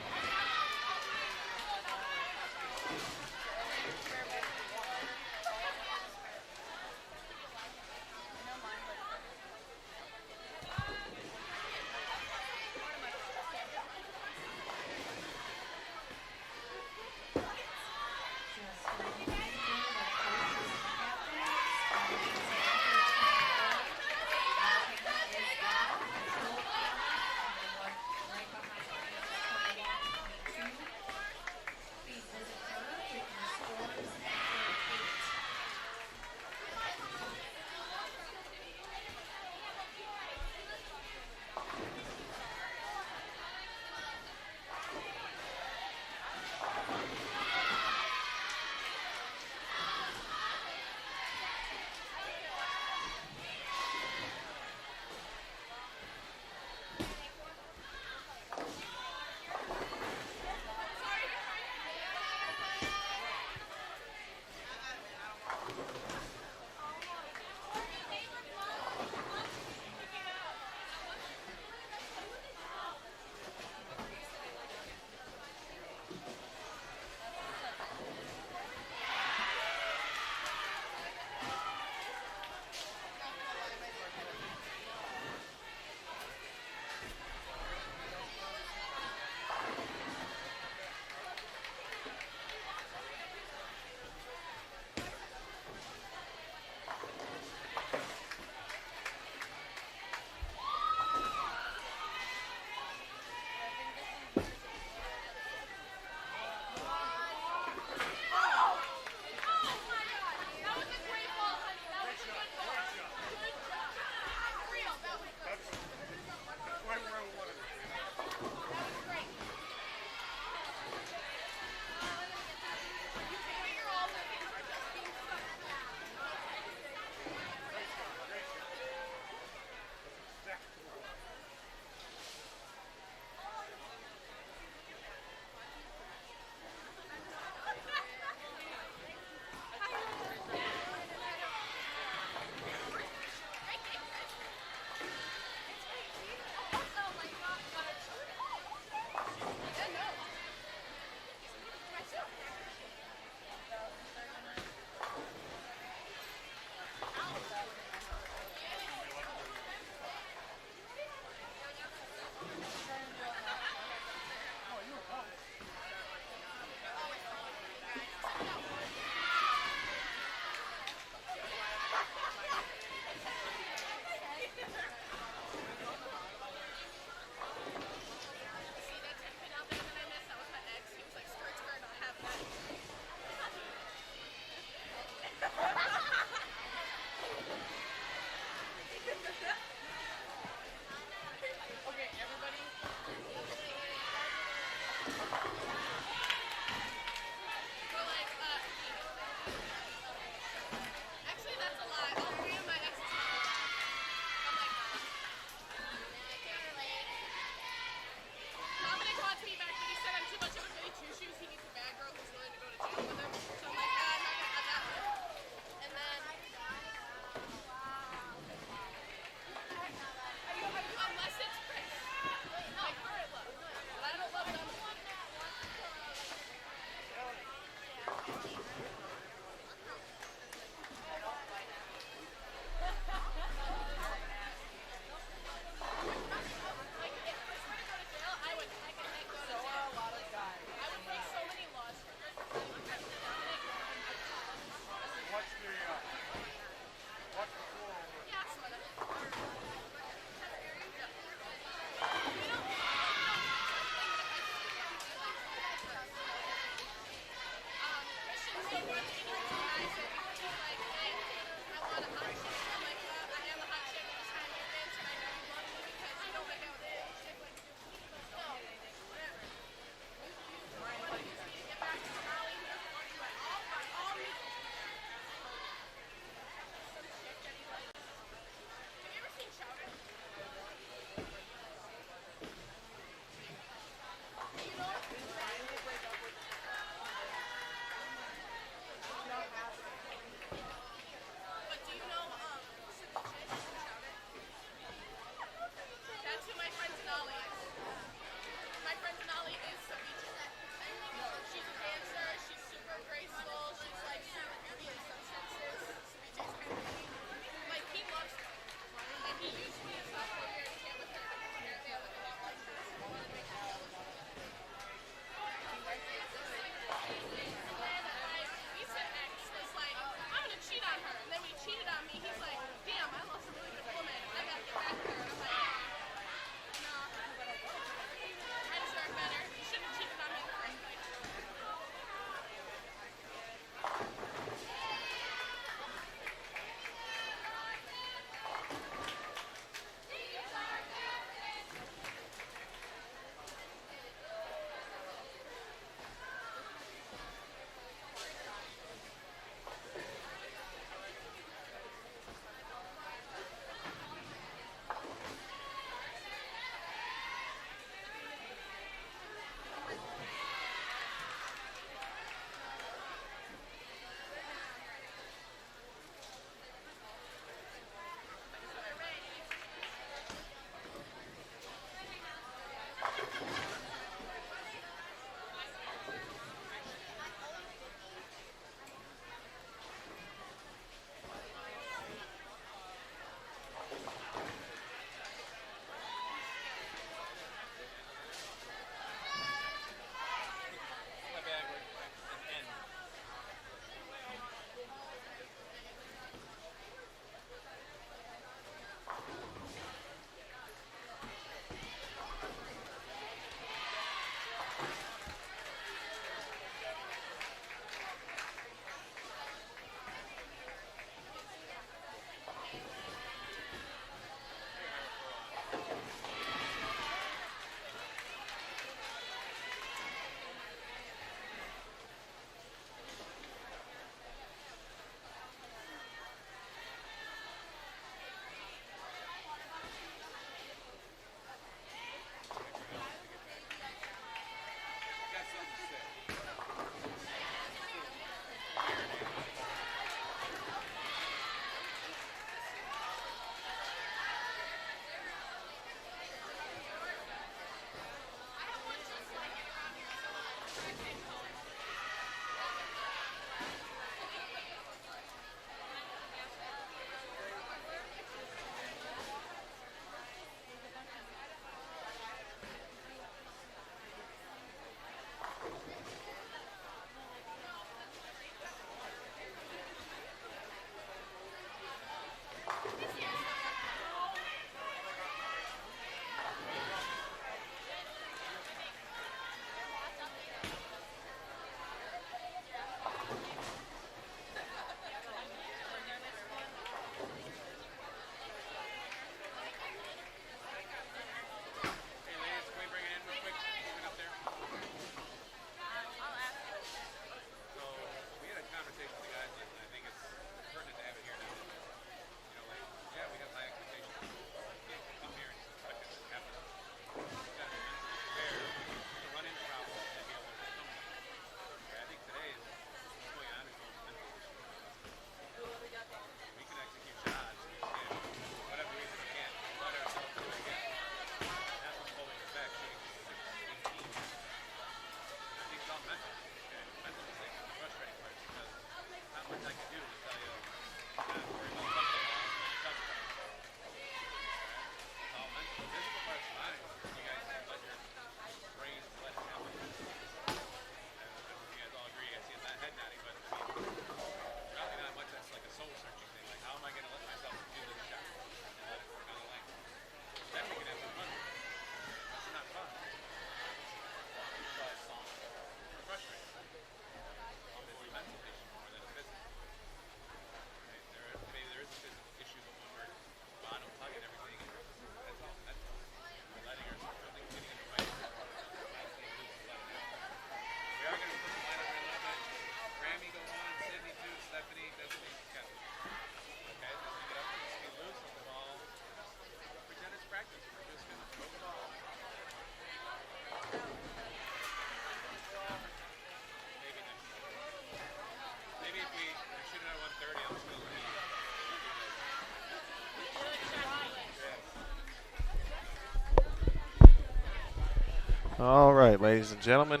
All right, ladies and gentlemen.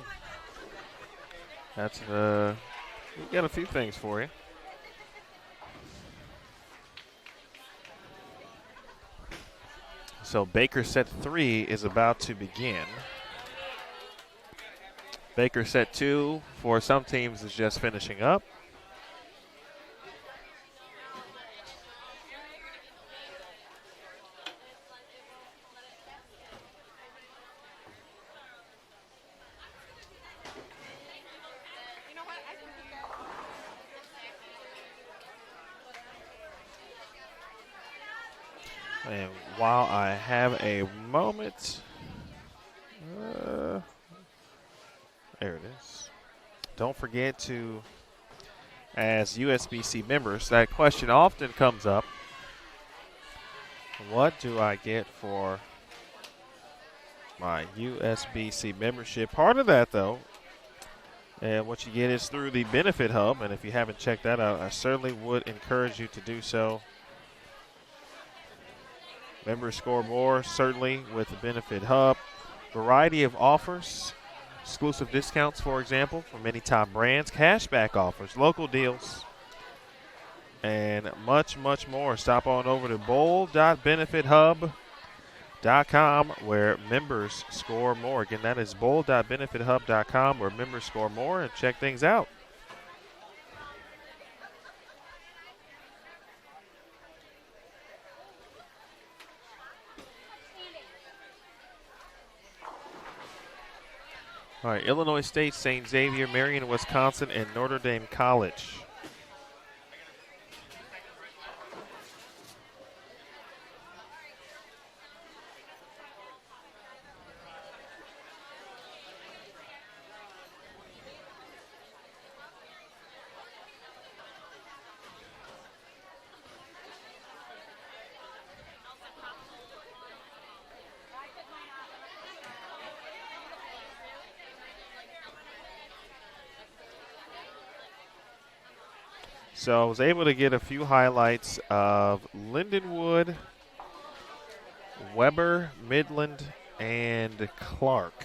That's we got a few things for you. So Baker set 3 is about to begin. Baker set 2 for some teams is just finishing up. And while I have a moment, there it is. Don't forget to, as USBC members, that question often comes up. What do I get for my USBC membership? Part of that, though, and what you get is through the Benefit Hub. And if you haven't checked that out, I certainly would encourage you to do so. Members score more, certainly, with the Benefit Hub. Variety of offers, exclusive discounts, for example, from many top brands, cashback offers, local deals, and much, much more. Stop on over to bowl.benefithub.com where members score more. Again, that is bowl.benefithub.com where members score more, and check things out. All right, Illinois State, St. Xavier, Marion, Wisconsin, and Notre Dame College. So I was able to get a few highlights of Lindenwood, Weber, Midland, and Clark.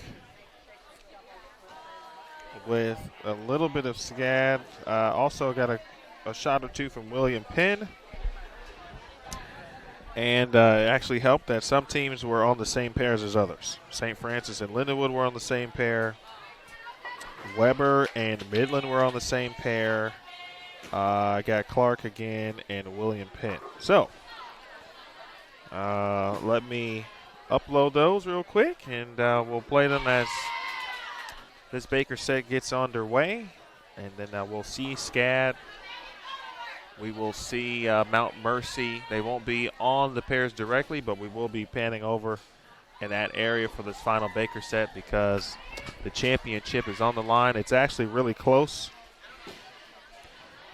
With a little bit of SCAD. Also got a shot or two from William Penn. And it actually helped that some teams were on the same pairs as others. St. Francis and Lindenwood were on the same pair. Weber and Midland were on the same pair. I got Clark again and William Penn. So let me upload those real quick, and we'll play them as this Baker set gets underway. And then we'll see SCAD. We will see Mount Mercy. They won't be on the pairs directly, but we will be panning over in that area for this final Baker set because the championship is on the line. It's actually really close.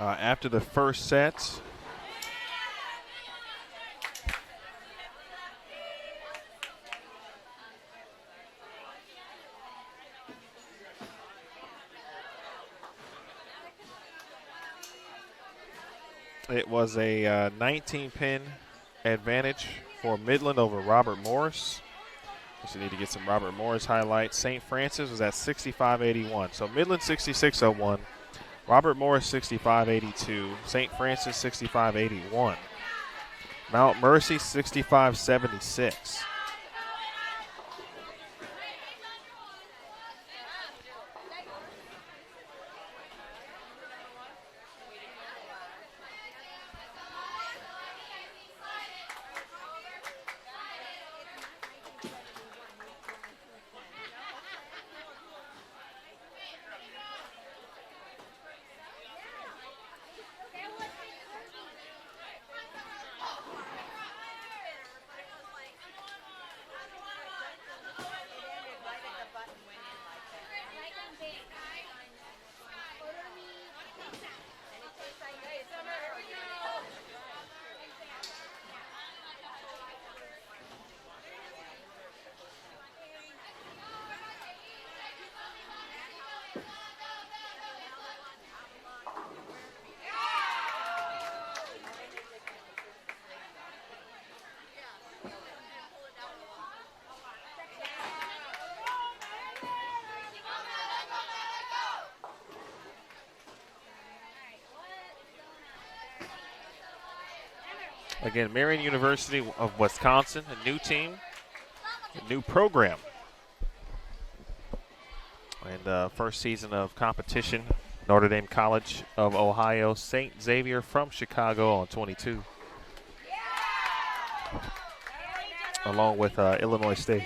After the first set, it was a 19-pin advantage for Midland over Robert Morris. We need to get some Robert Morris highlights. St. Francis was at 65-81. So Midland 66-01. Robert Morris 65-82. St. Francis 65-81. Mount Mercy 65-76. Again, Marian University of Wisconsin, a new team, a new program. And first season of competition, Notre Dame College of Ohio, St. Xavier from Chicago on 22, along with Illinois State.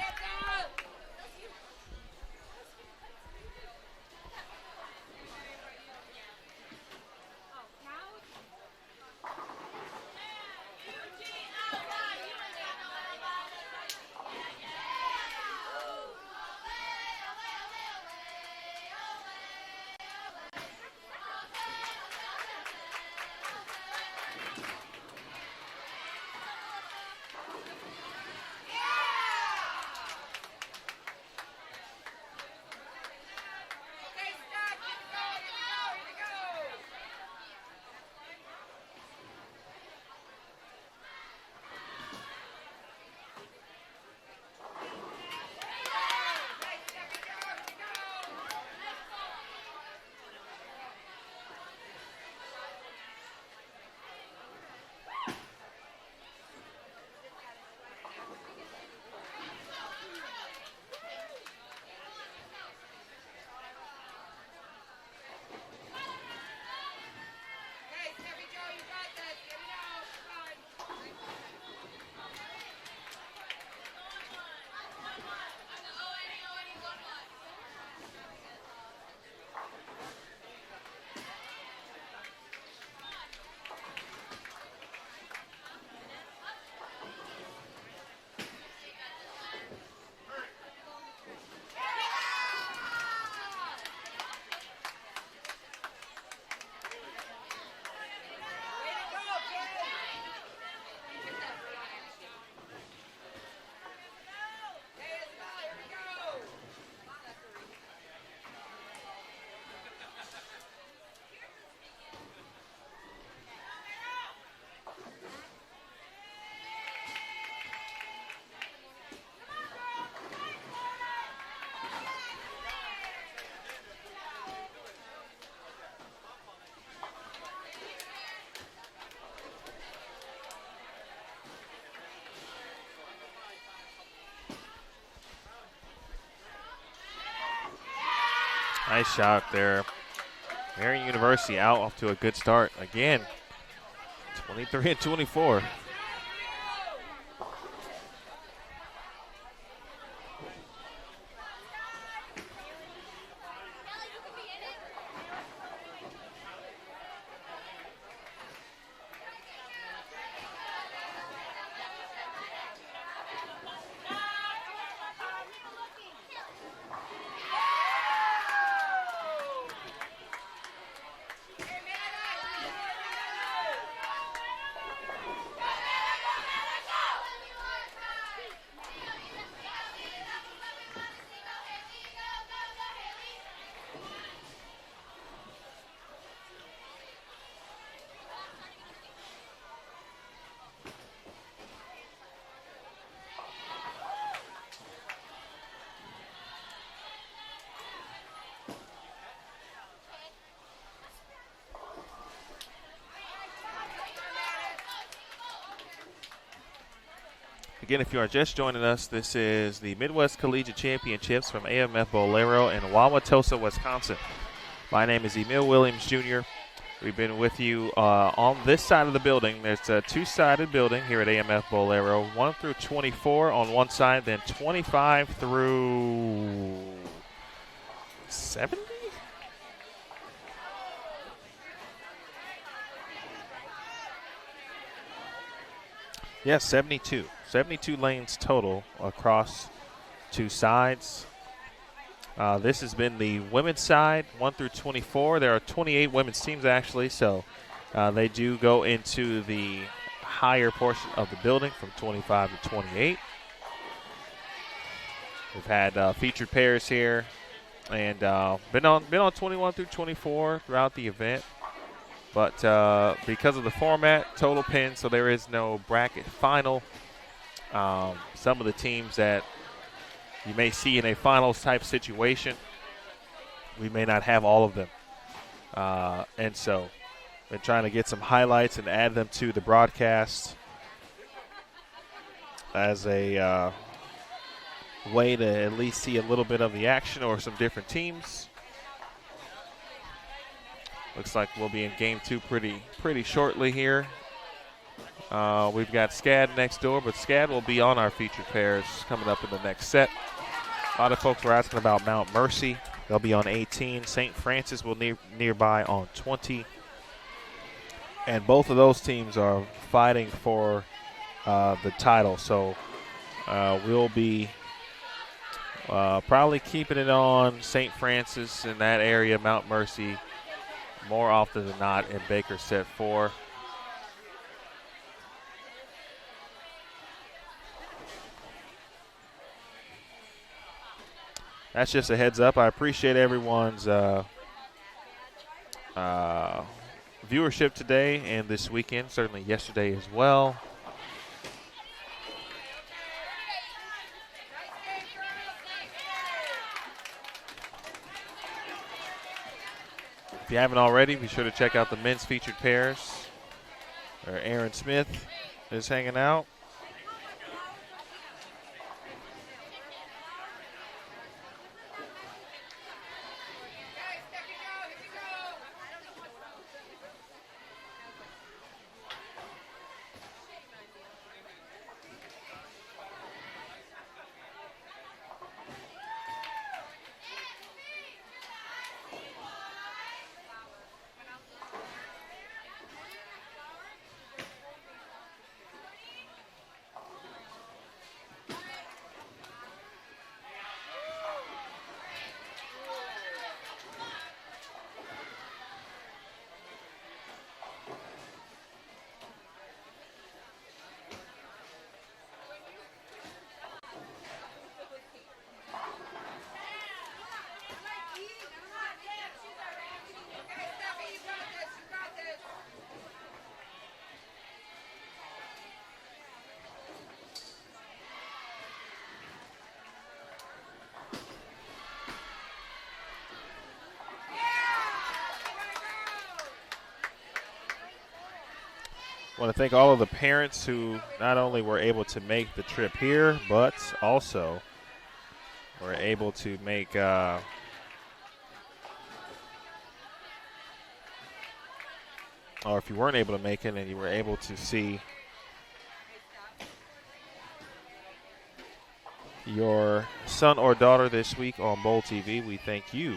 Nice shot there. Marian University out off to a good start. Again, 23 and 24. Again, if you are just joining us, this is the Midwest Collegiate Championships from AMF Bolero in Wauwatosa, Wisconsin. My name is Emil Williams Jr. We've been with you on this side of the building. There's a two-sided building here at AMF Bolero, 1 through 24 on one side, then 25 through 70? Yes, 72. 72 lanes total across two sides. This has been the women's side, 1 through 24. There are 28 women's teams, actually, so they do go into the higher portion of the building from 25 to 28. We've had featured pairs here and been on 21 through 24 throughout the event. But because of the format, total pin, so there is no bracket final. Some of the teams that you may see in a finals type situation, we may not have all of them. And so been trying to get some highlights and add them to the broadcast as a way to at least see a little bit of the action or some different teams. Looks like we'll be in game 2 pretty shortly here. We've got SCAD next door, but SCAD will be on our featured pairs coming up in the next set. A lot of folks were asking about Mount Mercy. They'll be on 18. St. Francis will nearby on 20. And both of those teams are fighting for the title. So we'll be probably keeping it on St. Francis in that area, Mount Mercy, more often than not in Baker set 4. That's just a heads up. I appreciate everyone's viewership today and this weekend, certainly yesterday as well. If you haven't already, be sure to check out the men's featured pairs, where Aaron Smith is hanging out. I want to thank all of the parents who not only were able to make the trip here, but also were able to make or if you weren't able to make it and you were able to see your son or daughter this week on Bowl TV, we thank you.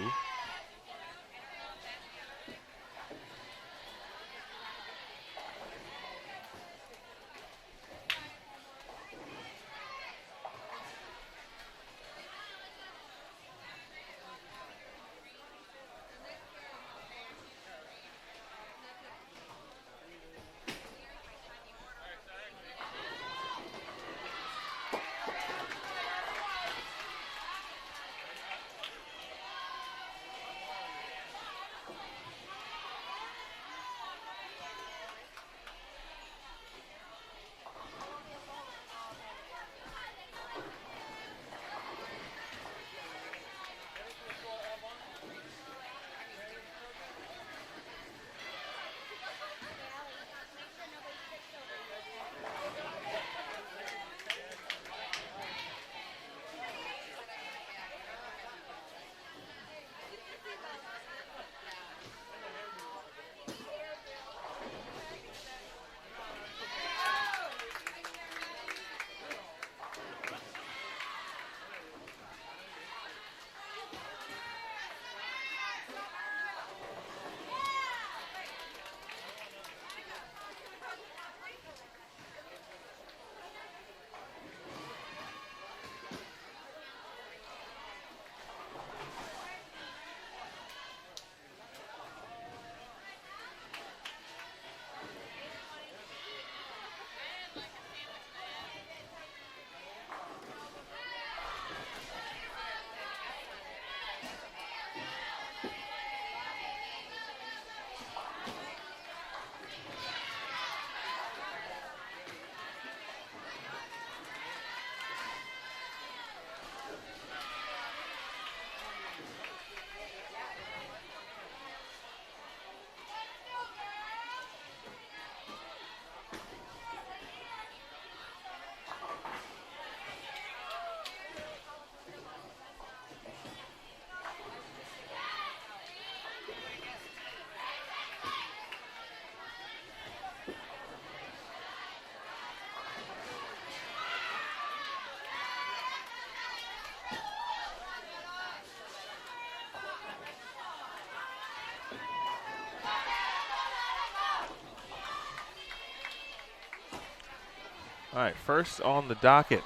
All right, first on the docket,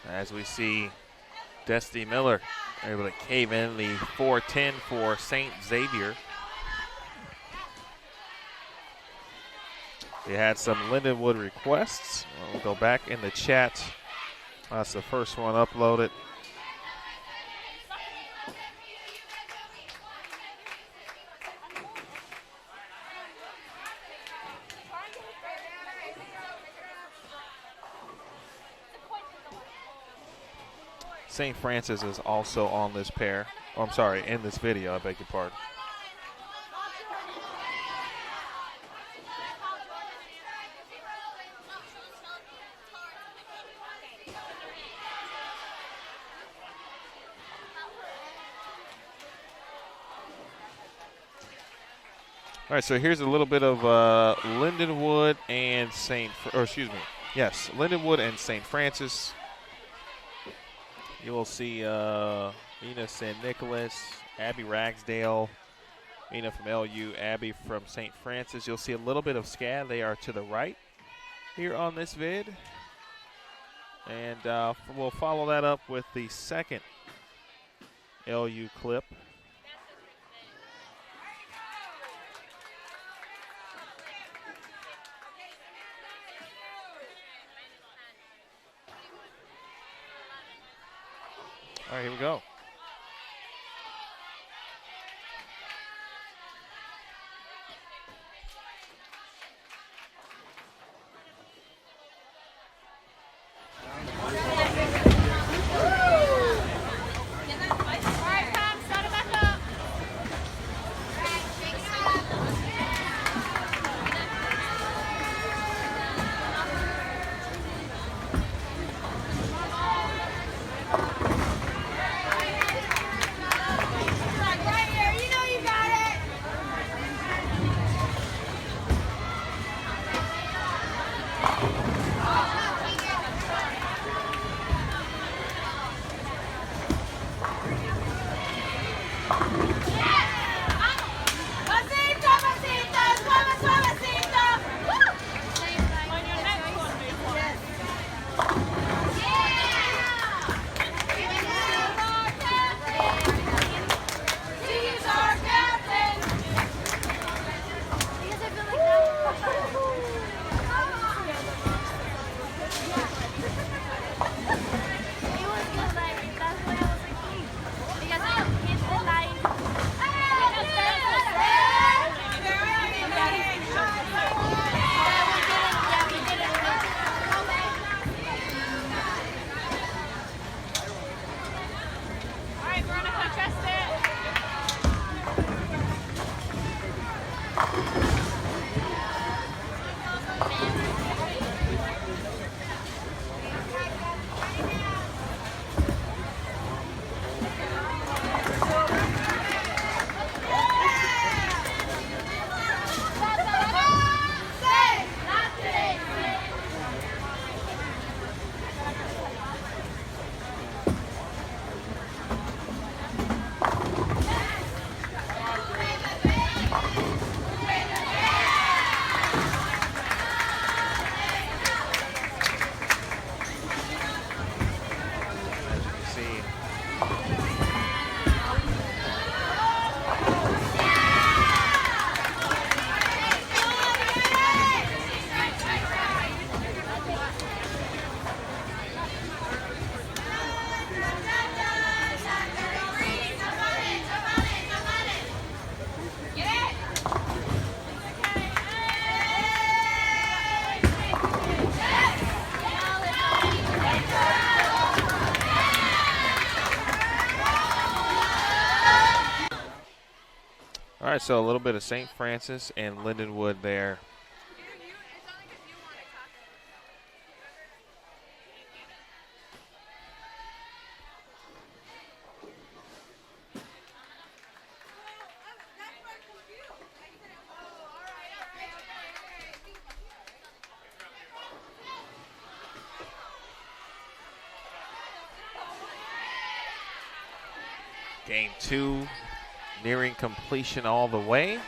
as we see Destiny Miller able to cave in the 4-10 for St. Xavier. We had some Lindenwood requests. We'll go back in the chat. That's the first one uploaded. St. Francis is also on this pair. Oh, I'm sorry, in this video, I beg your pardon. All right, so here's a little bit of Lindenwood and Lindenwood and St. Francis. You will see Mina San Nicholas, Abby Ragsdale, Mina from LU, Abby from St. Francis. You'll see a little bit of SCAD. They are to the right here on this vid. And we'll follow that up with the second LU clip. All right, here we go. All right, so a little bit of St. Francis and Lindenwood there. Game 2 nearing completion all the way.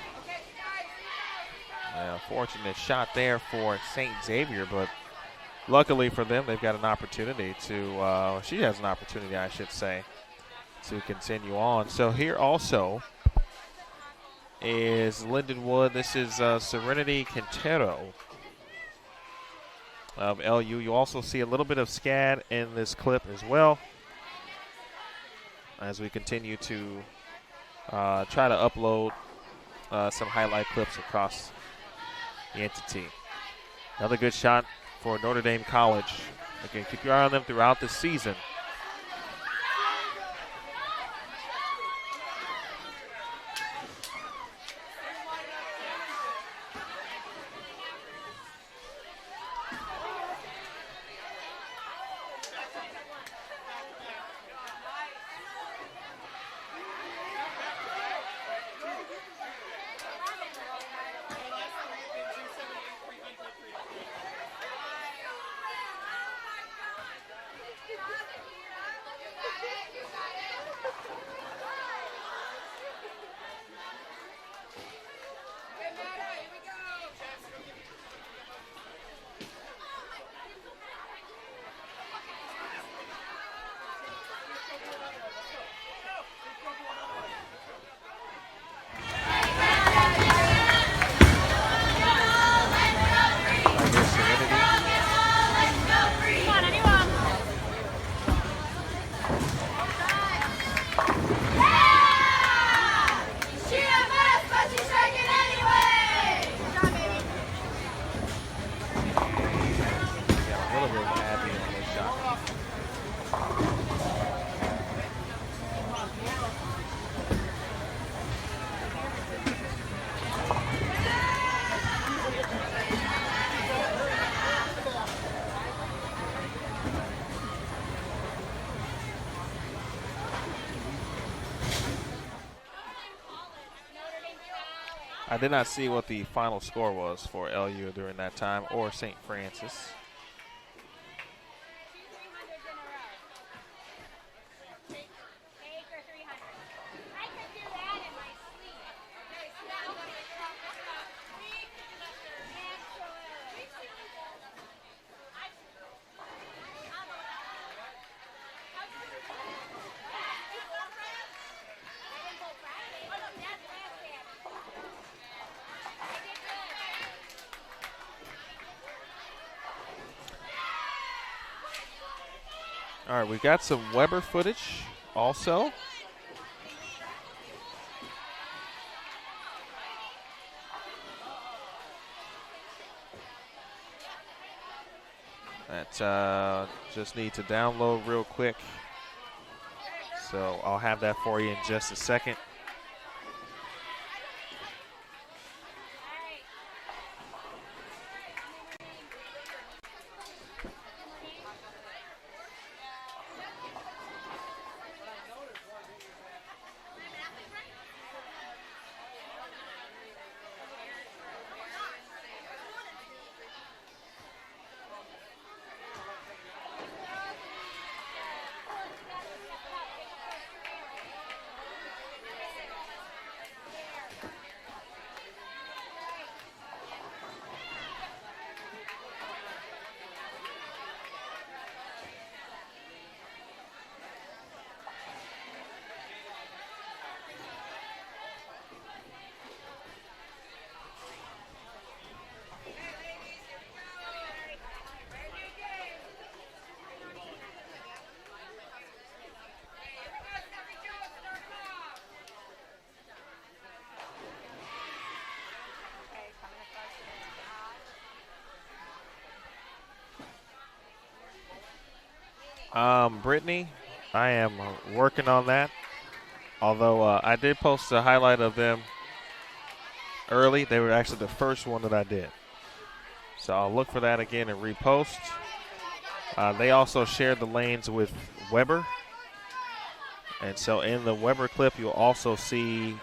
Fortunate shot there for St. Xavier, but luckily for them, they've got an opportunity to, she has an opportunity, I should say, to continue on. So here also is Lindenwood. This is Serenity Quintero of LU. You also see a little bit of SCAD in this clip as well, as we continue to try to upload some highlight clips across the entity. Another good shot for Notre Dame College. Again, keep your eye on them throughout the season. I did not see what the final score was for LU during that time, or St. Francis. All right, we've got some Weber footage also. That just need to download real quick. So I'll have that for you in just a second. Brittany, I am working on that. Although I did post a highlight of them early. They were actually the first one that I did. So I'll look for that again and repost. They also shared the lanes with Weber. And so in the Weber clip, you'll also see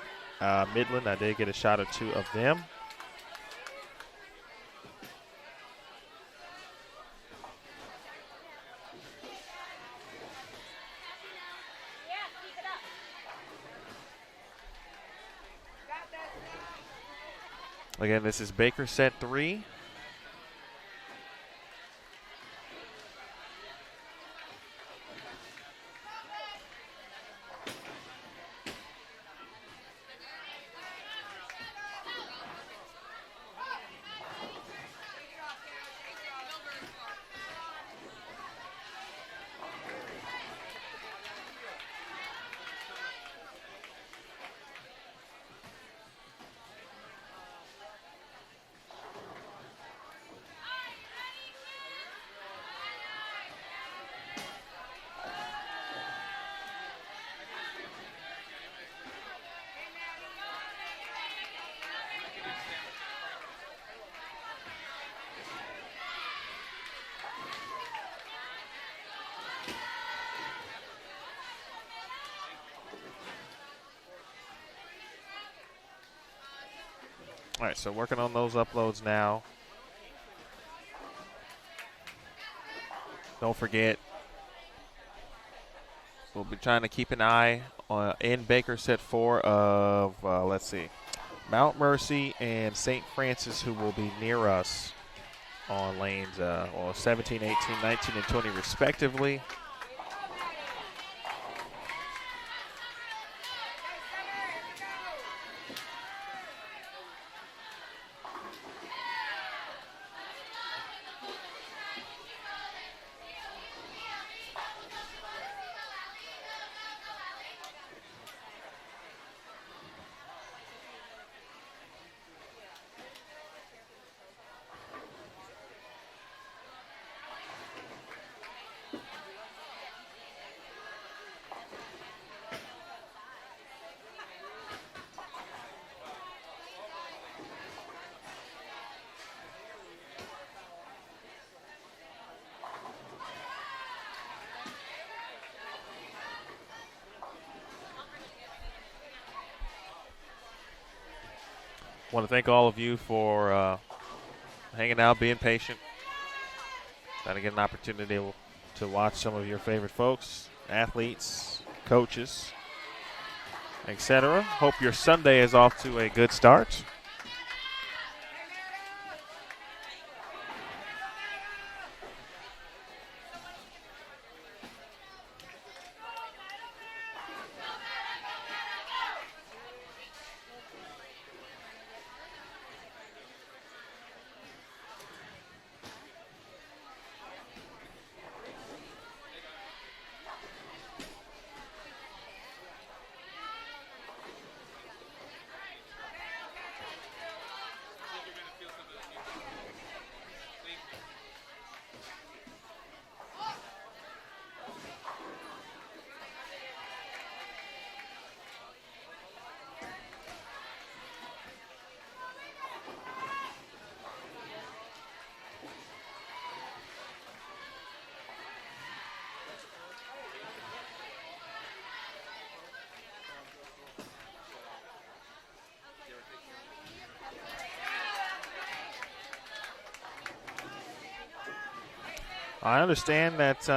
Midland. I did get a shot or two of them. Again, this is Baker set 3. All right, so working on those uploads now. Don't forget, we'll be trying to keep an eye on in Baker set 4 of, let's see, Mount Mercy and St. Francis, who will be near us on lanes 17, 18, 19, and 20 respectively. Want to thank all of you for hanging out, being patient. Trying to get an opportunity to watch some of your favorite folks, athletes, coaches, etc. Hope your Sunday is off to a good start. I understand that,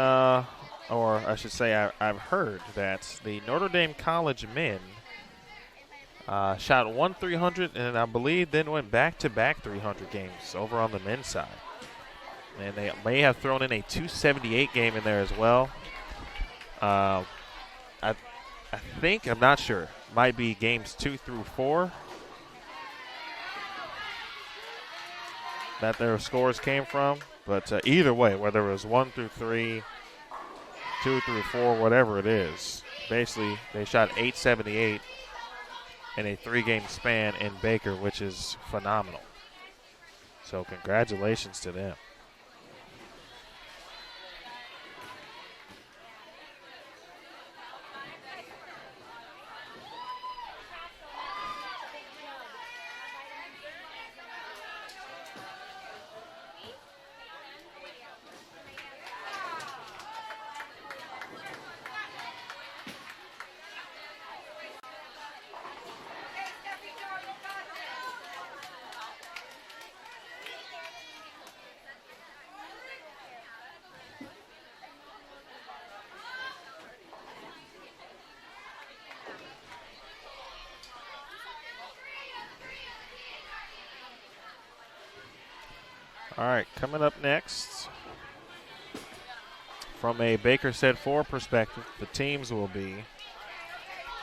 or I should say I've heard that the Notre Dame College men shot one 300 and I believe then went back-to-back 300 games over on the men's side. And they may have thrown in a 278 game in there as well. I think, I'm not sure, might be games 2 through 4 that their scores came from. But either way, whether it was 1 through 3, 2 through 4, whatever it is, basically they shot 878 in a 3-game span in Baker, which is phenomenal. So congratulations to them. All right, coming up next, from a Baker Set 4 perspective, the teams will be,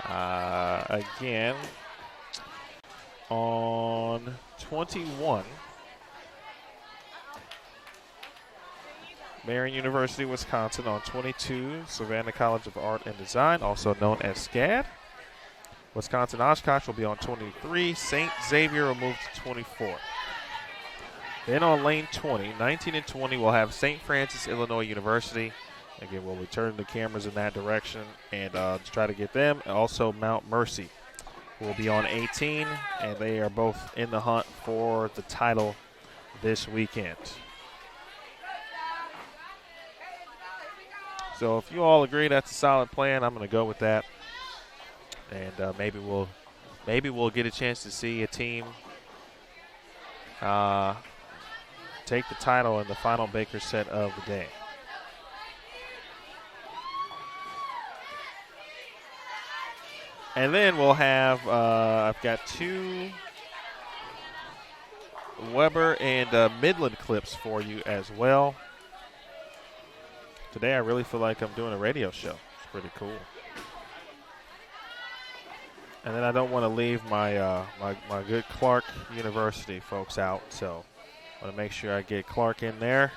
again, on 21, Marian University, Wisconsin. On 22, Savannah College of Art and Design, also known as SCAD. Wisconsin Oshkosh will be on 23. St. Xavier will move to 24. Then on lane 20, 19 and 20, we'll have St. Francis, Illinois University. Again, we'll return the cameras in that direction and try to get them. Also, Mount Mercy will be on 18, and they are both in the hunt for the title this weekend. So if you all agree that's a solid plan, I'm going to go with that. And maybe we'll get a chance to see a team take the title in the final Baker set of the day. And then we'll have, I've got 2 Weber and Midland clips for you as well. Today I really feel like I'm doing a radio show. It's pretty cool. And then I don't want to leave my my good Clark University folks out, so I want to make sure I get Clark in there.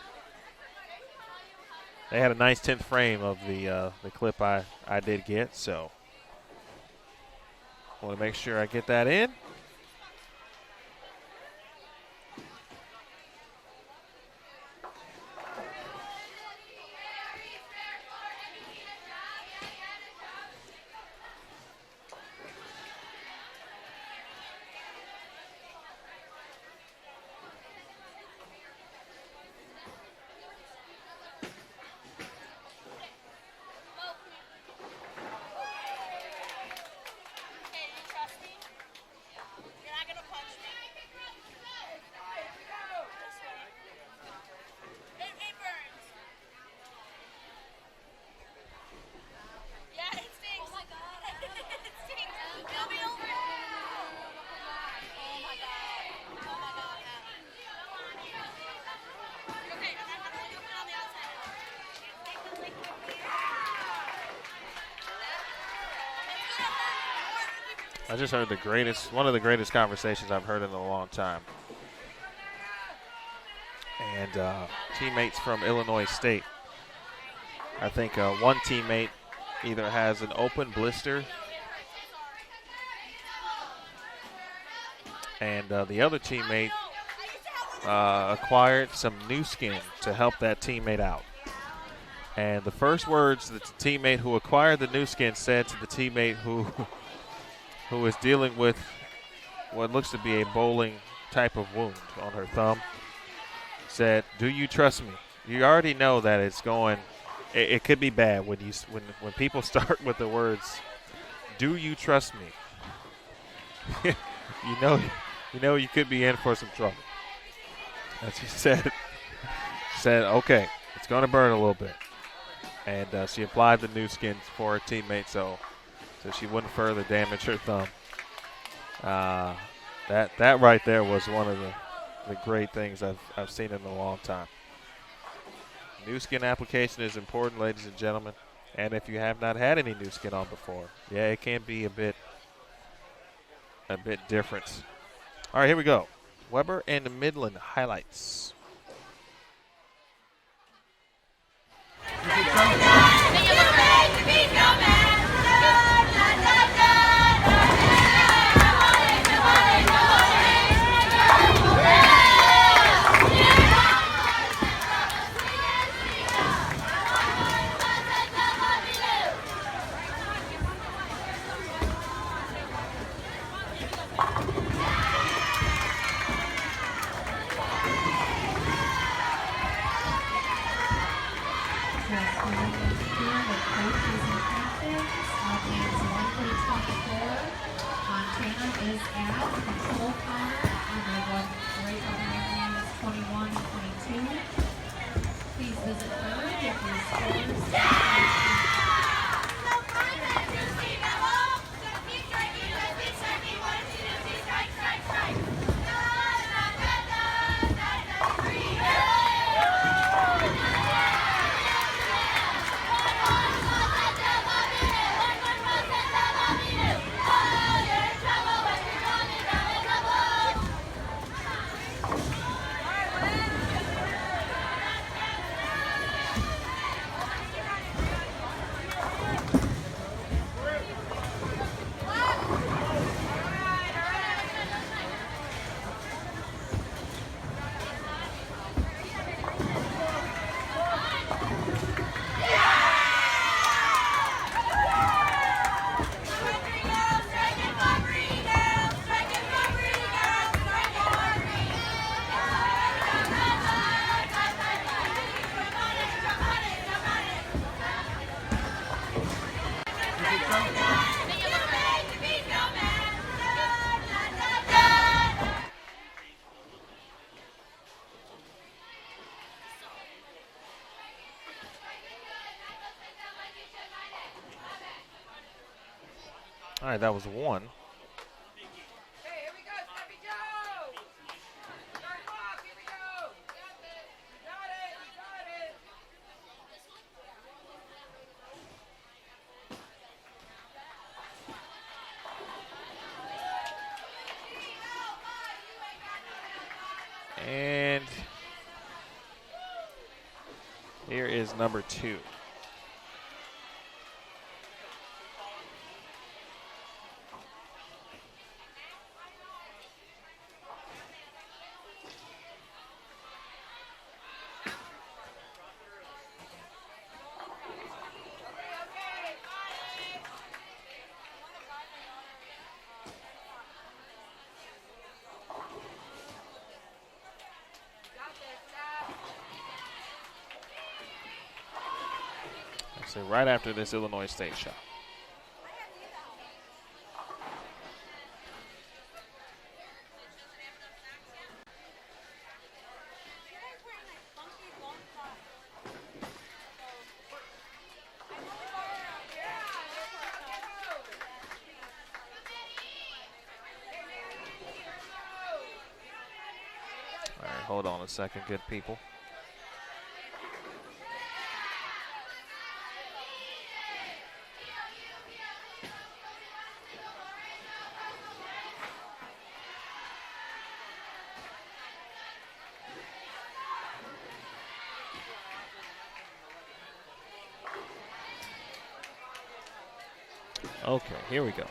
They had a nice 10th frame of the clip I did get, so I want to make sure I get that in. I just heard one of the greatest conversations I've heard in a long time. And teammates from Illinois State. I think one teammate either has an open blister and the other teammate acquired some new skin to help that teammate out. And the first words that the teammate who acquired the new skin said to the teammate who is dealing with what looks to be a bowling type of wound on her thumb, said, "Do you trust me?" You already know that it's going. It could be bad when people start with the words, "Do you trust me?" you know you could be in for some trouble. As she said, "Okay, it's going to burn a little bit," and she applied the new skin for her teammate so she wouldn't further damage her thumb. That right there was one of the great things I've seen in a long time. New skin application is important, ladies and gentlemen. And if you have not had any new skin on before, yeah, it can be a bit different. All right, here we go. Weber and Midland highlights. All right, that was one. Hey, here we go, Steppy Joe. Start clock, here we go. You got it, you got it. And here is number 2. So right after this Illinois State shot. All right, hold on a second, good people. Okay, here we go.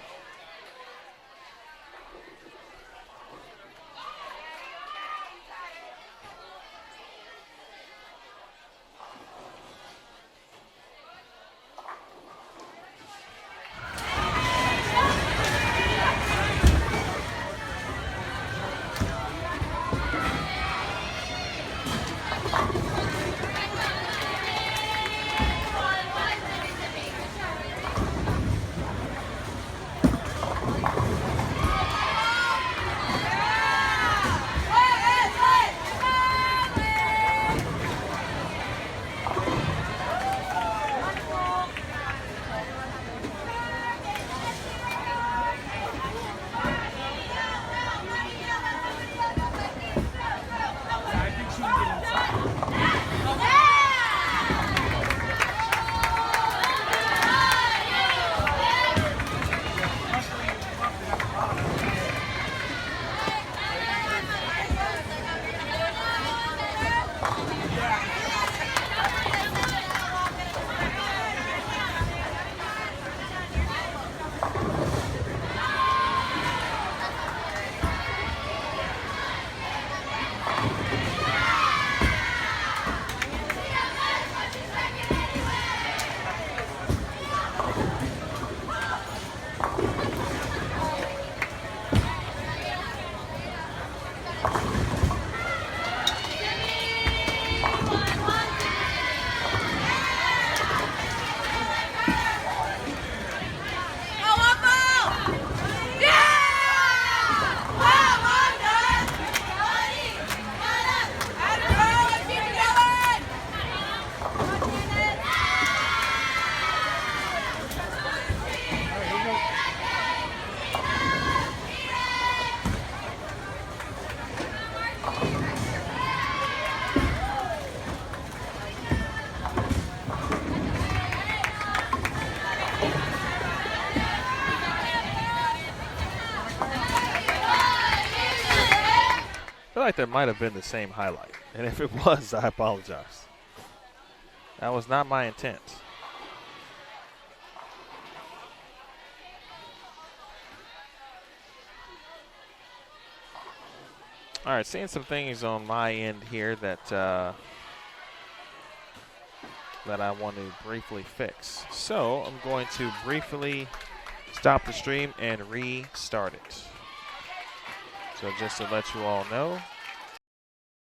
I feel like that might have been the same highlight. And if it was, I apologize. That was not my intent. All right, seeing some things on my end here that that I want to briefly fix. So I'm going to briefly stop the stream and restart it. So just to let you all know,